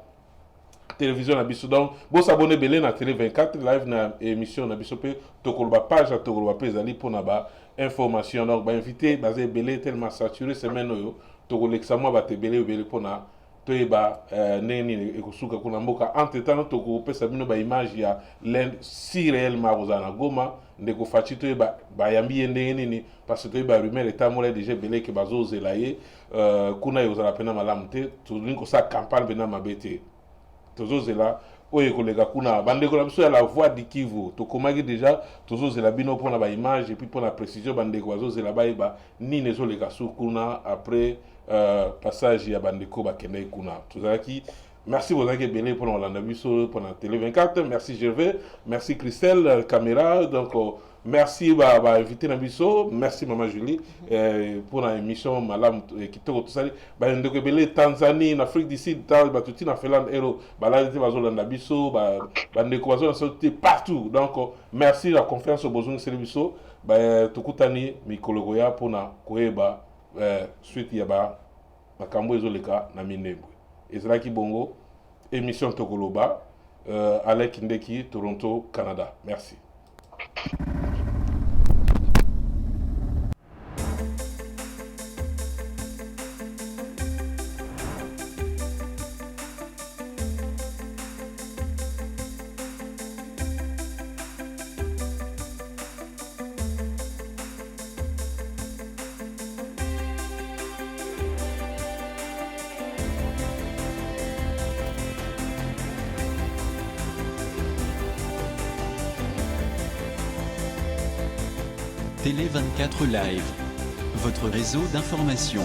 télévision na biso donc bo s'abonner belé na télé 24 live na émission na biso pe tokoloba page na tokoloba pe ezali pona ba information donc ba invité basé belé tellement saturé semaine oyo tokolekisa mwa bato belé pona toyeba neni ekosuka kuna mboka entre temps tokopesa bino ba image ya si réellement kozala na Goma ndeko faci toyeba bayambi ye ndenge nini parce que toyeba rumeur etambola déjà belé ke bazozela ye kuna yozala pena malamu te tolingi kosala campagne pena mabe te tozozela oyo ekoleka kuna bandeko na biso ya la voix du Kivu tokomaki déjà tozozela bino mpona ba image et puis mpona précision bandeko bazozela bayeba nini ezoleka su kuna après passage ya bandeko bakendaki kuna tozalaki merci bozalaki ebele mpona kolanda biso mpona télé 24 merci Gervais merci Christelle caméra donc merci ba invité na biso merci maman Julie pour la émission malamu kitoko tosali ba ndeko ebele Tanzanie na Afrique du Sud batuti na Finlande ero balali te bazolanda biso ba ndeko bazolanda sauté partout donc merci la confiance au besoin de biso ba tukutani mikolo ya pona koyeba suite ya ba makambo ezoleka na minembwe ezalaki bongo émission tokoloba Alec Ndeki Toronto Canada merci. Télé 24 Live, votre réseau d'information.